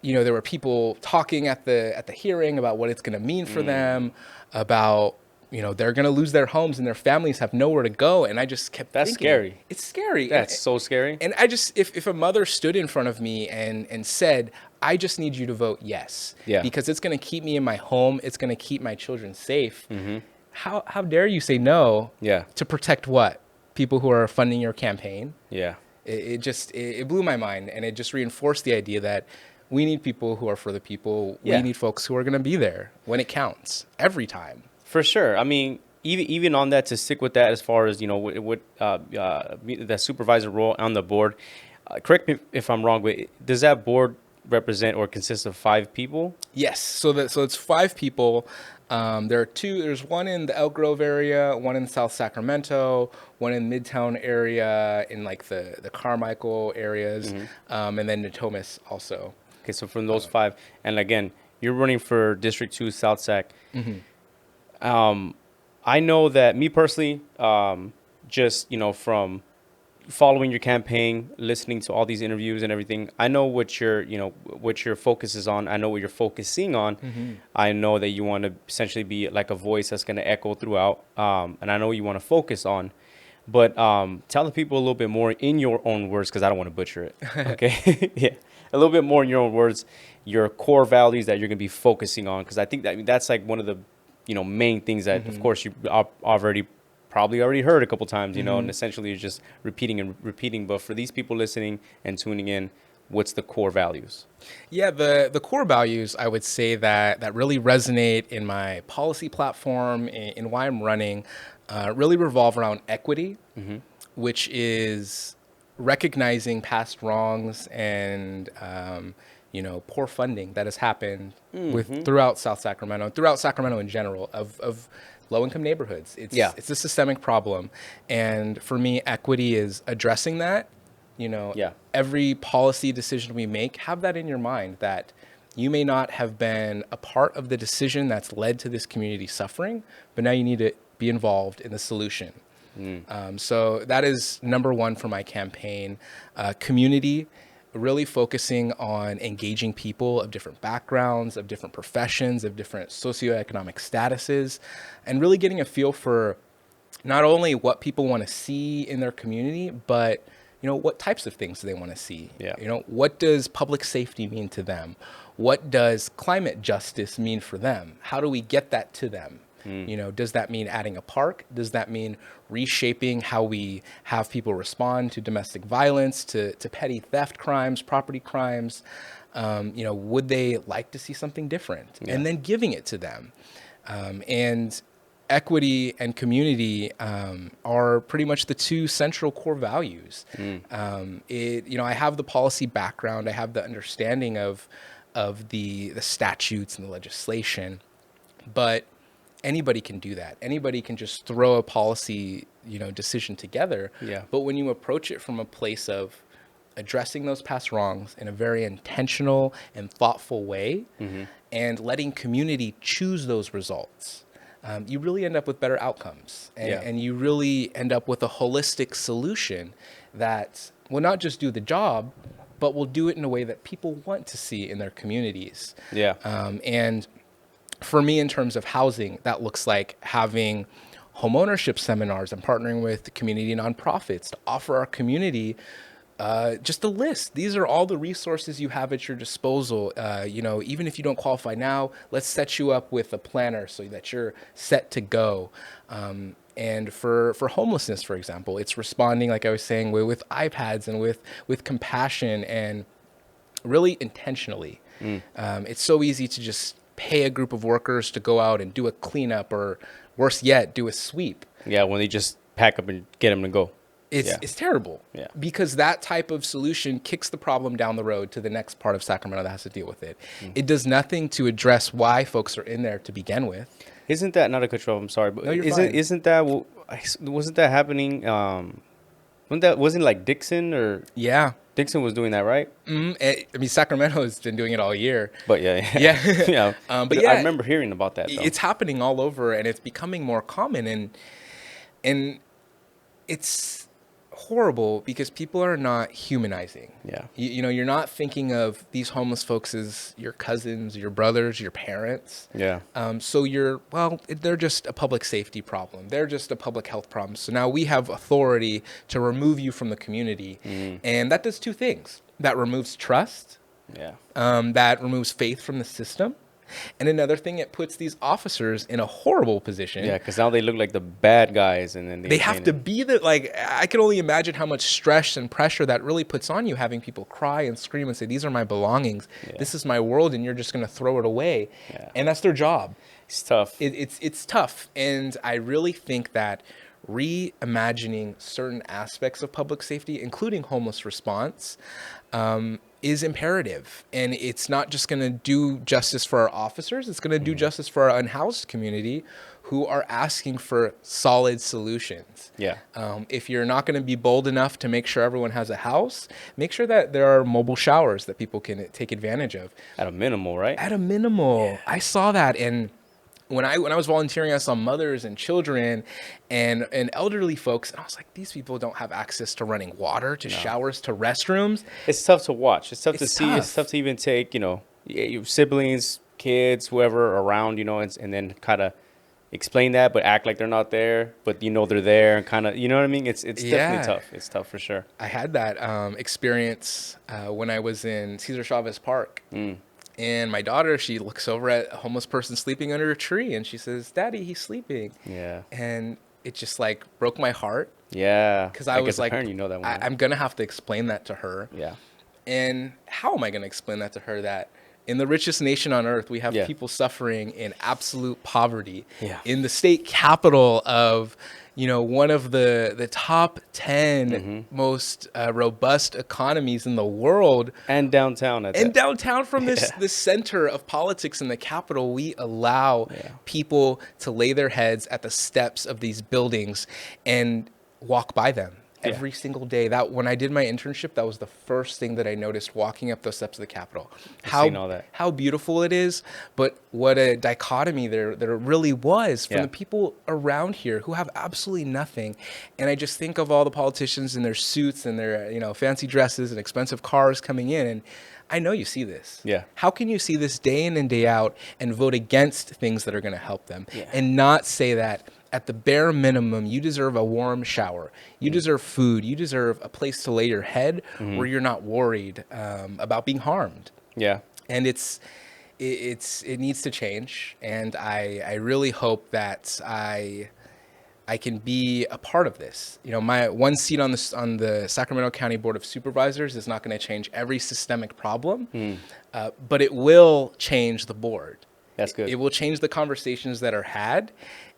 B: there were people talking at the hearing about what it's going to mean for them, about they're going to lose their homes and their families have nowhere to go. And I just kept
A: That's
B: thinking,
A: scary.
B: it's scary.
A: That's so scary.
B: And I just, if a mother stood in front of me and said, I just need you to vote yes, because it's going to keep me in my home, it's going to keep my children safe. How dare you say no to protect what? People who are funding your campaign?
A: Yeah.
B: It blew my mind, and it just reinforced the idea that we need people who are for the people. We need folks who are going to be there when it counts every time.
A: For sure. I mean, even on that, to stick with that, as far as, what the supervisor role on the board, correct me if I'm wrong, but does that board represent or consist of 5 people?
B: Yes. So it's 5 people. There are 2. There's one in the Elk Grove area, one in South Sacramento, one in Midtown area, in like the Carmichael areas, and then Natomas also.
A: Okay, so from those 5, and again, you're running for District 2 South Sac. I know that me personally, just, from following your campaign, listening to all these interviews and everything, I know what your focus is on. I know what you're focusing on. I know that you want to essentially be like a voice that's going to echo throughout. And I know you want to focus on, but tell the people a little bit more in your own words, because I don't want to butcher it. Okay. Yeah. A little bit more in your own words, your core values that you're going to be focusing on. Because I think that's like one of the, main things that, of course, you probably already heard a couple times, and essentially you're just repeating and repeating. But for these people listening and tuning in, what's the core values?
B: Yeah, the core values, I would say that really resonate in my policy platform, in why I'm running, really revolve around equity, which is recognizing past wrongs and poor funding that has happened throughout South Sacramento in general, of low-income neighborhoods. It's a systemic problem, and for me, equity is addressing that. Every policy decision we make, have that in your mind, that you may not have been a part of the decision that's led to this community suffering, but now you need to be involved in the solution. So that is number 1 for my campaign. Community, really focusing on engaging people of different backgrounds, of different professions, of different socioeconomic statuses, and really getting a feel for not only what people want to see in their community, but what types of things do they want to see? What does public safety mean to them? What does climate justice mean for them? How do we get that to them? Does that mean adding a park? Does that mean reshaping how we have people respond to domestic violence, to petty theft crimes, property crimes? Would they like to see something different? And then giving it to them. And equity and community are pretty much the 2 central core values. I have the policy background. I have the understanding of the statutes and the legislation, but anybody can do that. Anybody can just throw a policy, decision together. But when you approach it from a place of addressing those past wrongs in a very intentional and thoughtful way, and letting community choose those results, you really end up with better outcomes. And you really end up with a holistic solution that will not just do the job, but will do it in a way that people want to see in their communities. And for me, in terms of housing, that looks like having homeownership seminars and partnering with community nonprofits to offer our community just a list. These are all the resources you have at your disposal. Even if you don't qualify now, let's set you up with a planner so that you're set to go. And for homelessness, for example, it's responding, like I was saying, with iPads and with compassion and really intentionally. It's so easy to just pay a group of workers to go out and do a cleanup, or worse yet, do a sweep.
A: When they just pack up and get them to go.
B: It's terrible, because that type of solution kicks the problem down the road to the next part of Sacramento that has to deal with it. It does nothing to address why folks are in there to begin with.
A: Isn't that, not a control? I'm sorry, but
B: no, you're fine.
A: Wasn't that happening? Wasn't like Dixon or Dixon was doing that, right?
B: Sacramento has been doing it all year.
A: But
B: yeah.
A: But I remember hearing about that, though.
B: It's happening all over, and it's becoming more common, and it's horrible because people are not humanizing.
A: Yeah.
B: You know, you're not thinking of these homeless folks as your cousins, your brothers, your parents.
A: Yeah.
B: So they're just a public safety problem. They're just a public health problem. So now we have authority to remove you from the community. And that does two things. That removes trust.
A: Yeah.
B: That removes faith from the system. And another thing, it puts these officers in a horrible position.
A: Yeah, because now they look like the bad guys, and then
B: they have to be I can only imagine how much stress and pressure that really puts on you, having people cry and scream and say, these are my belongings.
A: Yeah.
B: This is my world, and you're just going to throw it away.
A: Yeah.
B: And that's their job.
A: It's tough.
B: It's tough. And I really think that reimagining certain aspects of public safety, including homeless response, is imperative. And it's not just going to do justice for our officers, it's going to do justice for our unhoused community who are asking for solid solutions.
A: Yeah.
B: If you're not going to be bold enough to make sure everyone has a house, make sure that there are mobile showers that people can take advantage of.
A: At a minimal, right?
B: At a minimal. I saw that. And when I was volunteering, I saw mothers and children and elderly folks, and I was like, these people don't have access to running water, to showers, to restrooms.
A: It's tough to watch. It's tough to see.
B: Tough.
A: It's tough to even take, your siblings, kids, whoever around, and then kind of explain that, but act like they're not there, but they're there, and kind of, you know what I mean? It's definitely tough. It's tough for sure.
B: I had that experience when I was in Cesar Chavez Park. And my daughter, she looks over at a homeless person sleeping under a tree, and she says, "Daddy, he's sleeping."
A: Yeah.
B: And it just broke my heart.
A: Yeah.
B: Because I was
A: as a parent, that one.
B: I'm going to have to explain that to her.
A: Yeah.
B: And how am I going to explain that to her, that in the richest nation on earth, we have people suffering in absolute poverty.
A: Yeah.
B: In the state capital of, one of the top 10 most robust economies in the world.
A: And downtown.
B: Downtown from this center of politics in the capital, we allow people to lay their heads at the steps of these buildings and walk by them. Every single day. That when I did my internship, that was the first thing that I noticed walking up those steps of the Capitol. How beautiful it is, but what a dichotomy there really was from the people around here who have absolutely nothing. And I just think of all the politicians in their suits and their fancy dresses and expensive cars coming in, and I know you see this.
A: Yeah.
B: How can you see this day in and day out and vote against things that are going to help them and not say that at the bare minimum, you deserve a warm shower, you deserve food, you deserve a place to lay your head where you're not worried about being harmed.
A: Yeah.
B: And it needs to change. And I really hope that I can be a part of this. My one seat on the Sacramento County Board of Supervisors is not going to change every systemic problem, but it will change the board.
A: That's good.
B: It will change the conversations that are had,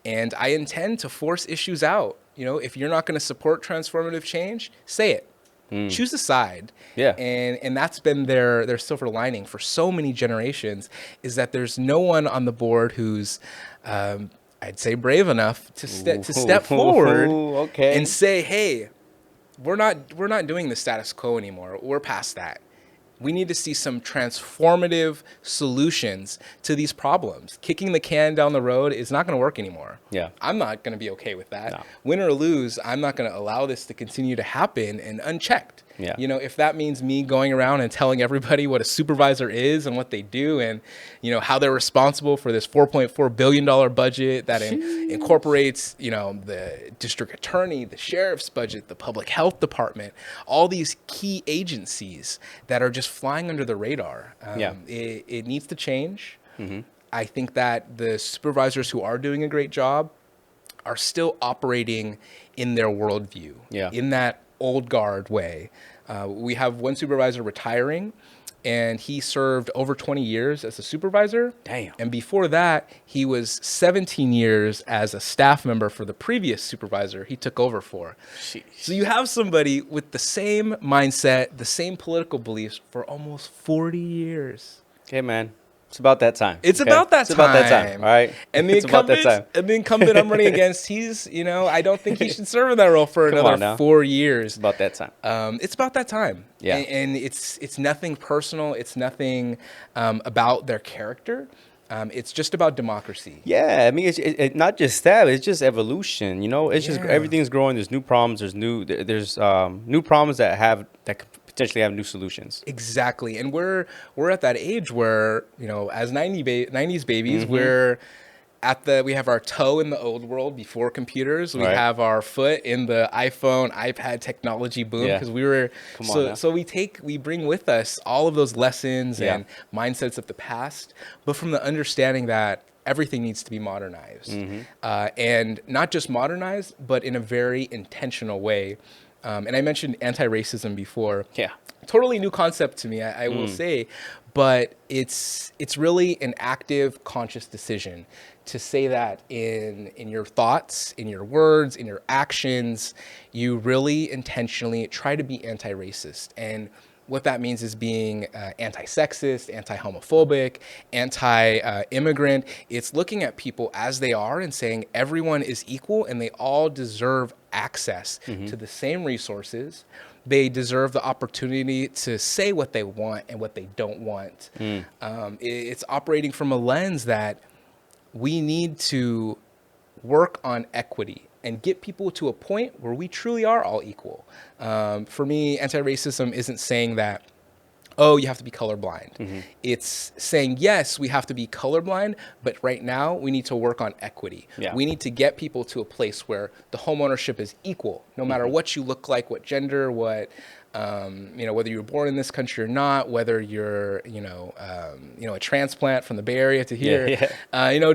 B: and I intend to force issues out. If you're not going to support transformative change, say it. Choose a side.
A: Yeah.
B: And that's been their silver lining for so many generations, is that there's no one on the board who's I'd say brave enough to step forward and say, hey, we're not doing the status quo anymore. We're past that. We need to see some transformative solutions to these problems. Kicking the can down the road is not going to work anymore.
A: Yeah.
B: I'm not going to be okay with that.
A: No.
B: Win or lose, I'm not going to allow this to continue to happen and unchecked.
A: Yeah.
B: If that means me going around and telling everybody what a supervisor is and what they do, and how they're responsible for this $4.4 billion budget that incorporates the district attorney, the sheriff's budget, the public health department, all these key agencies that are just flying under the radar. It needs to change. I think that the supervisors who are doing a great job are still operating in their worldview, in that old guard way. We have one supervisor retiring, and he served over 20 years as a supervisor.
A: Damn.
B: And before that, he was 17 years as a staff member for the previous supervisor he took over for.
A: Jeez.
B: So you have somebody with the same mindset, the same political beliefs for almost 40 years.
A: Okay, man. It's about that time.
B: It's about that time.
A: It's about that time. All right.
B: And the incumbent I'm running against, I don't think he should serve in that role for another 4 years.
A: It's about that time.
B: It's about that time.
A: Yeah.
B: And it's nothing personal. It's nothing about their character. It's just about democracy.
A: Yeah, I mean, it's not just that; it's just evolution. You know, it's just
B: Yeah.
A: everything's growing. There's new problems. There's new problems that could potentially have new solutions.
B: Exactly. And we're at that age where, as 90s babies,
A: Mm-hmm.
B: we have our toe in the old world before computers. We
A: Right.
B: have our foot in the iPhone, iPad technology boom
A: Yeah.
B: because we were
A: Come on now.
B: so we bring with us all of those lessons
A: Yeah.
B: and mindsets of the past, but from the understanding that everything needs to be modernized,
A: Mm-hmm.
B: and not just modernized, but in a very intentional way. And I mentioned anti-racism before.
A: Yeah.
B: Totally new concept to me, I will say, but it's really an active, conscious decision to say that in your thoughts, in your words, in your actions, you really intentionally try to be anti-racist. And what that means is being anti-sexist, anti-homophobic, anti-immigrant. It's looking at people as they are and saying everyone is equal and they all deserve access to the same resources. They deserve the opportunity to say what they want and what they don't want. It's operating from a lens that we need to work on equity and get people to a point where we truly are all equal. For me, anti-racism isn't saying that, oh, you have to be colorblind. It's saying, yes, we have to be colorblind, but right now we need to work on equity.
A: Yeah.
B: We need to get people to a place where the homeownership is equal, no matter what you look like, what gender, whether you were born in this country or not, whether you're, a transplant from the Bay Area to here,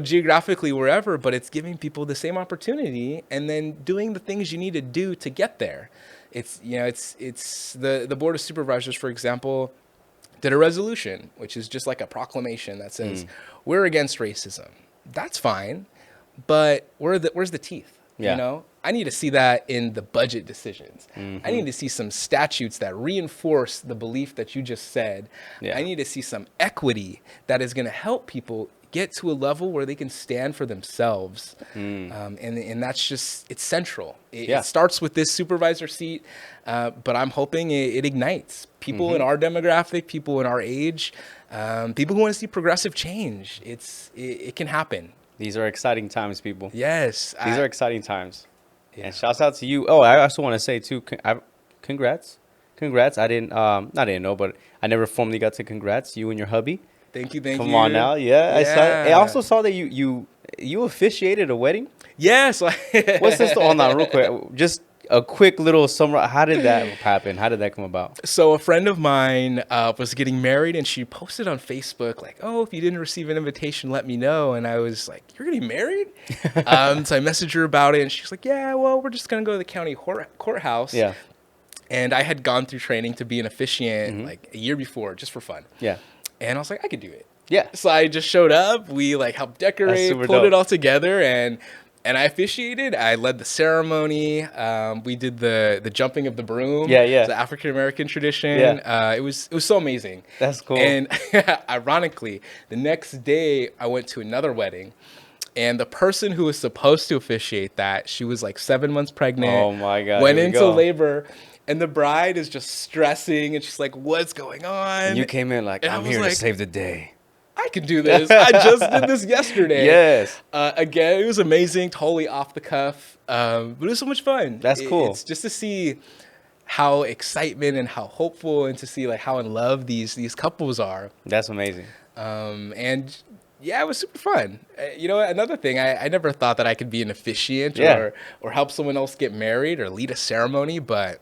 B: geographically wherever, but it's giving people the same opportunity and then doing the things you need to do to get there. It's the Board of Supervisors, for example, did a resolution, which is just like a proclamation that says, we're against racism. That's fine, but where's the teeth?
A: Yeah.
B: I need to see that in the budget decisions. I need to see some statutes that reinforce the belief that you just said.
A: Yeah.
B: I need to see some equity that is going to help people get to a level where they can stand for themselves. And that's just, it's central. It starts with this supervisor seat, but I'm hoping it ignites people in our demographic, people in our age, people who want to see progressive change. It can happen.
A: These are exciting times, people.
B: Yes.
A: These are exciting times. And shouts out to you. Oh, I also want to say too, congrats. I didn't know, but I never formally got to congrats you and your hubby.
B: Thank you.
A: Come on now. Yeah. I also saw that you officiated a wedding.
B: Yes.
A: What's this? Hold on, real quick. Just a quick little summary. How did that happen? How did that come about?
B: So a friend of mine was getting married, and she posted on Facebook like, "Oh, if you didn't receive an invitation, let me know." And I was like, "You're getting married?" So I messaged her about it, and she's like, "Yeah, well, we're just gonna go to the county courthouse."
A: Yeah.
B: And I had gone through training to be an officiant like a year before, just for fun.
A: Yeah.
B: And I was like, I could do it.
A: Yeah.
B: So I just showed up. We helped decorate, pulled
A: dope.
B: it all together, and I officiated. I led the ceremony. We did the jumping of the broom.
A: Yeah.
B: It's an African American tradition.
A: Yeah.
B: It was so amazing.
A: That's cool.
B: And ironically, the next day I went to another wedding. And the person who was supposed to officiate that, she was like 7 months pregnant.
A: Oh my God.
B: Went into labor. And the bride is just stressing, and she's like, "What's going on?"
A: And you came in like, I'm here to save the day.
B: I can do this. I just did this yesterday.
A: Yes.
B: Again, it was amazing, totally off the cuff, but it was so much fun.
A: That's cool.
B: It's just to see how excitement and how hopeful, and to see how in love these couples are.
A: That's amazing.
B: And yeah, it was super fun. Another thing, I never thought that I could be an officiant or help someone else get married or lead a ceremony, but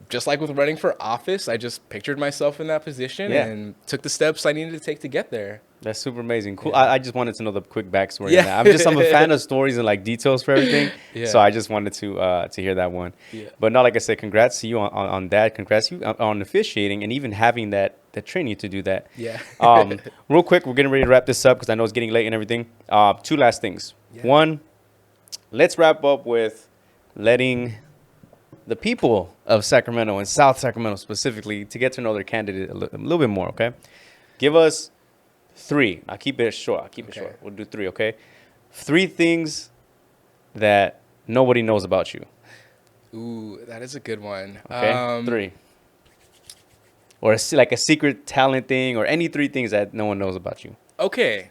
B: just like with running for office, I just pictured myself in that position and took the steps I needed to take to get there.
A: That's super amazing. Cool. Yeah. I just wanted to know the quick backstory.
B: Yeah.
A: I'm a fan of stories and details for everything. So I just wanted to hear that one. Yeah. But no, like I said, congrats to you on that. Congrats to you on officiating and even having that training to do that.
B: Yeah.
A: Real quick, we're getting ready to wrap this up because I know it's getting late and everything. Two last things. Yeah. One, let's wrap up with letting the people of Sacramento and South Sacramento specifically to get to know their candidate a little bit more, okay? Give us 3. I'll keep it short. We'll do 3, okay? 3 things that nobody knows about you.
B: Ooh, that is a good one.
A: Okay, 3. Or a secret talent thing or any 3 things that no one knows about you.
B: Okay.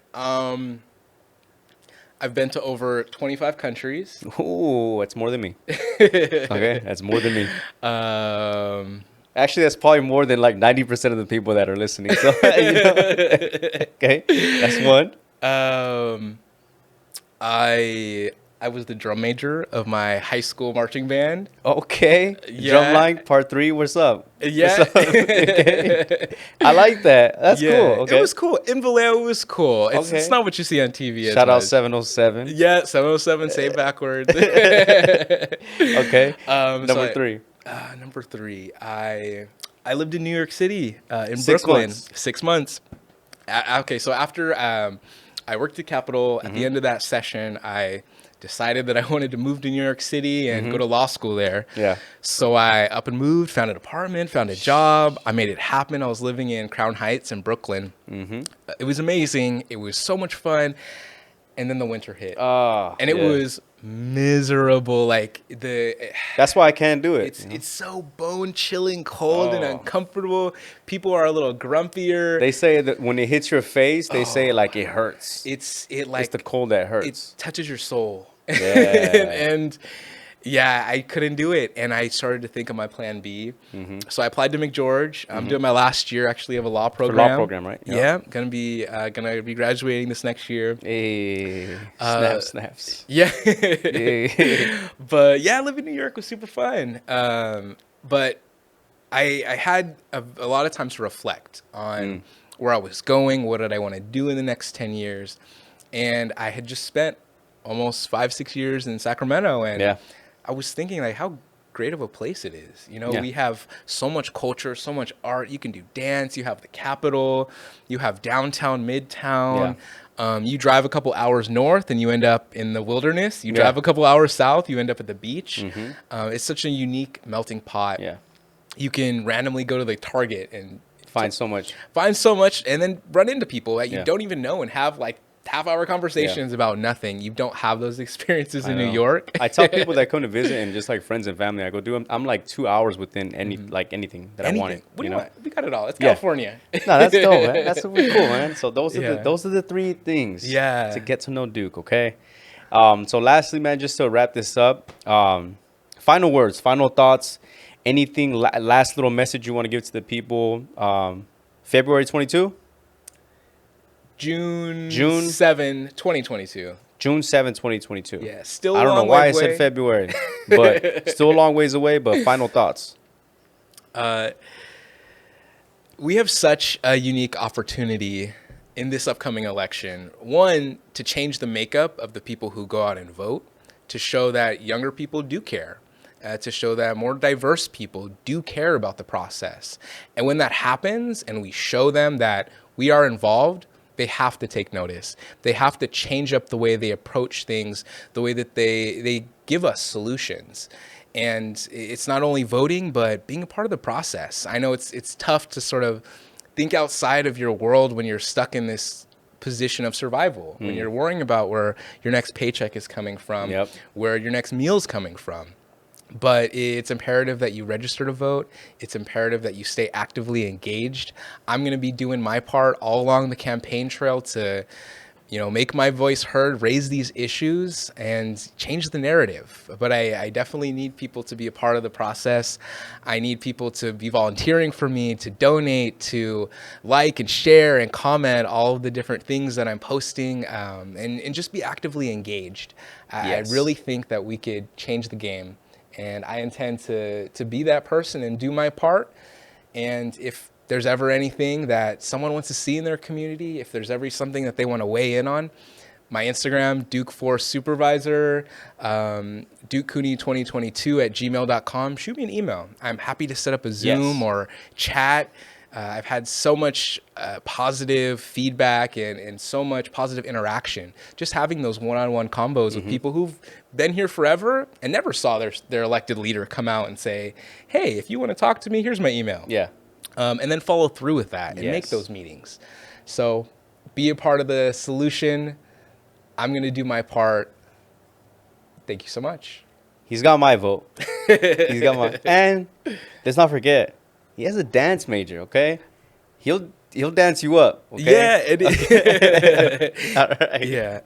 B: I've been to over 25 countries.
A: Ooh, that's more than me. Okay, that's more than me.
B: Um,
A: Actually, that's probably more than like 90% of the people that are listening. So, okay, that's one.
B: um, I was the drum major of my high school marching band.
A: Okay,
B: Yeah.
A: drumline part three. What's up? What's
B: Yeah.
A: up? Okay, I like that. That's cool.
B: Yeah, it
A: Okay,
B: was cool. In Vallejo, it was cool. It's
A: okay.
B: not what you see on TV as
A: Shout out
B: much.
A: 707.
B: Yeah, 707, say it backwards.
A: Okay,
B: So
A: number three.
B: number three, I lived in New York City, in
A: 6
B: Brooklyn,
A: months.
B: 6 months. Okay, so after I worked at Capitol, at the end of that session, I decided that I wanted to move to New York City and go to law school there.
A: Yeah.
B: So I up and moved, found an apartment, found a job. I made it happen. I was living in Crown Heights in Brooklyn. It was amazing. It was so much fun. And then the winter hit. And it
A: Yeah.
B: was miserable. Like
A: That's why I can't do it.
B: it's so bone chilling cold and uncomfortable. People are a little grumpier.
A: They say that when it hits your face, they say like it hurts.
B: It's
A: It's the cold that
B: it
A: hurts.
B: touches your soul.
A: Yeah.
B: and yeah, I couldn't do it. And I started to think of my plan B. So I applied to McGeorge. I'm doing my last year actually of a law program.
A: law program, right?
B: Yeah. Gonna be graduating this next year.
A: Hey, snaps.
B: Yeah.
A: Hey.
B: But yeah, living in New York was super fun. But I had a lot of time to reflect on where I was going, what did I want to do in the next 10 years. And I had just spent almost 5-6 years in Sacramento. And
A: Yeah.
B: I was thinking like how great of a place it is. You know,
A: Yeah.
B: we have so much culture, so much art. You can do dance. You have the Capitol. You have downtown, midtown. You drive a couple hours north and you end up in the wilderness. You drive a couple hours south, you end up at the beach. It's such a unique melting pot.
A: Yeah.
B: You can randomly go to the Target and
A: Find so much.
B: and then run into people that you
A: Yeah.
B: don't even know and have like half-hour conversations about nothing. You don't have those experiences in New
A: know.
B: York.
A: I tell people that come to visit and just like friends and family, I go, dude, I'm like 2 hours within anything that I wanted.
B: What do
A: You
B: you
A: know?
B: want? We got it all. It's
A: Yeah.
B: California.
A: No, that's dope, man. That's really cool, man. So those are
B: Yeah.
A: those are the three things.
B: Yeah.
A: To get to know Duke, okay. So lastly, man, just to wrap this up, final words, final thoughts, anything, last little message you want to give to the people. February 22,
B: June
A: June
B: 7, 2022.
A: June 7, 2022.
B: Yeah, still
A: I
B: a
A: don't know
B: long
A: why
B: way
A: I said
B: away.
A: February, but still a long ways away. But final thoughts.
B: We have such a unique opportunity in this upcoming election. One, to change the makeup of the people who go out and vote, to show that younger people do care, to show that more diverse people do care about the process. And when that happens and we show them that we are involved, they have to take notice. They have to change up the way they approach things, the way that they give us solutions. And it's not only voting, but being a part of the process. I know it's tough to sort of think outside of your world when you're stuck in this position of survival, when you're worrying about where your next paycheck is coming from, where your next meal's coming from. But it's imperative that you register to vote. It's imperative that you stay actively engaged. I'm going to be doing my part all along the campaign trail to, make my voice heard, raise these issues, and change the narrative. But I definitely need people to be a part of the process. I need people to be volunteering for me, to donate, to like and share and comment all of the different things that I'm posting, and just be actively engaged.
A: Yes.
B: I really think that we could change the game. And I intend to be that person and do my part. And if there's ever anything that someone wants to see in their community, if there's ever something that they want to weigh in on, my Instagram, Duke4Supervisor, Duke Cooney 2022 at gmail.com. Shoot me an email. I'm happy to set up a Zoom or chat. I've had so much positive feedback and so much positive interaction. Just having those one-on-one combos with people who've been here forever and never saw their elected leader come out and say, hey, if you want to talk to me, here's my email.
A: Yeah.
B: And then follow through with that and make those meetings. So be a part of the solution. I'm going to do my part. Thank you so much.
A: He's got my vote. He's got my, and let's not forget, he has a dance major. Okay, he'll dance you up. Okay?
B: Yeah, it is.
A: All right.
B: Yeah.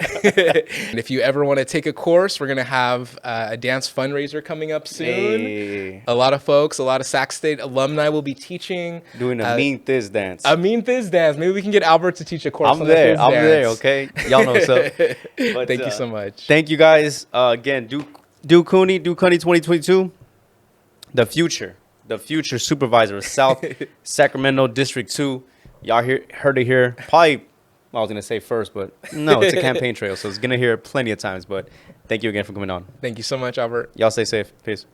B: And if you ever want to take a course, we're going to have a dance fundraiser coming up soon.
A: Hey.
B: A lot of folks, a lot of Sac State alumni will be teaching.
A: Doing a mean thiz dance.
B: A mean thiz dance. Maybe we can get Albert to teach a course
A: I'm
B: on
A: there.
B: the
A: I'm
B: thiz
A: there.
B: dance.
A: Okay. Y'all know what's up. But,
B: Thank you so much.
A: Thank you guys. Again, Duke Cooney 2022. The future supervisor of South Sacramento District 2. Y'all heard it here. Probably, I was going to say first, but no, it's a campaign trail. So it's going to hear plenty of times. But thank you again for coming on.
B: Thank you so much, Albert.
A: Y'all stay safe. Peace.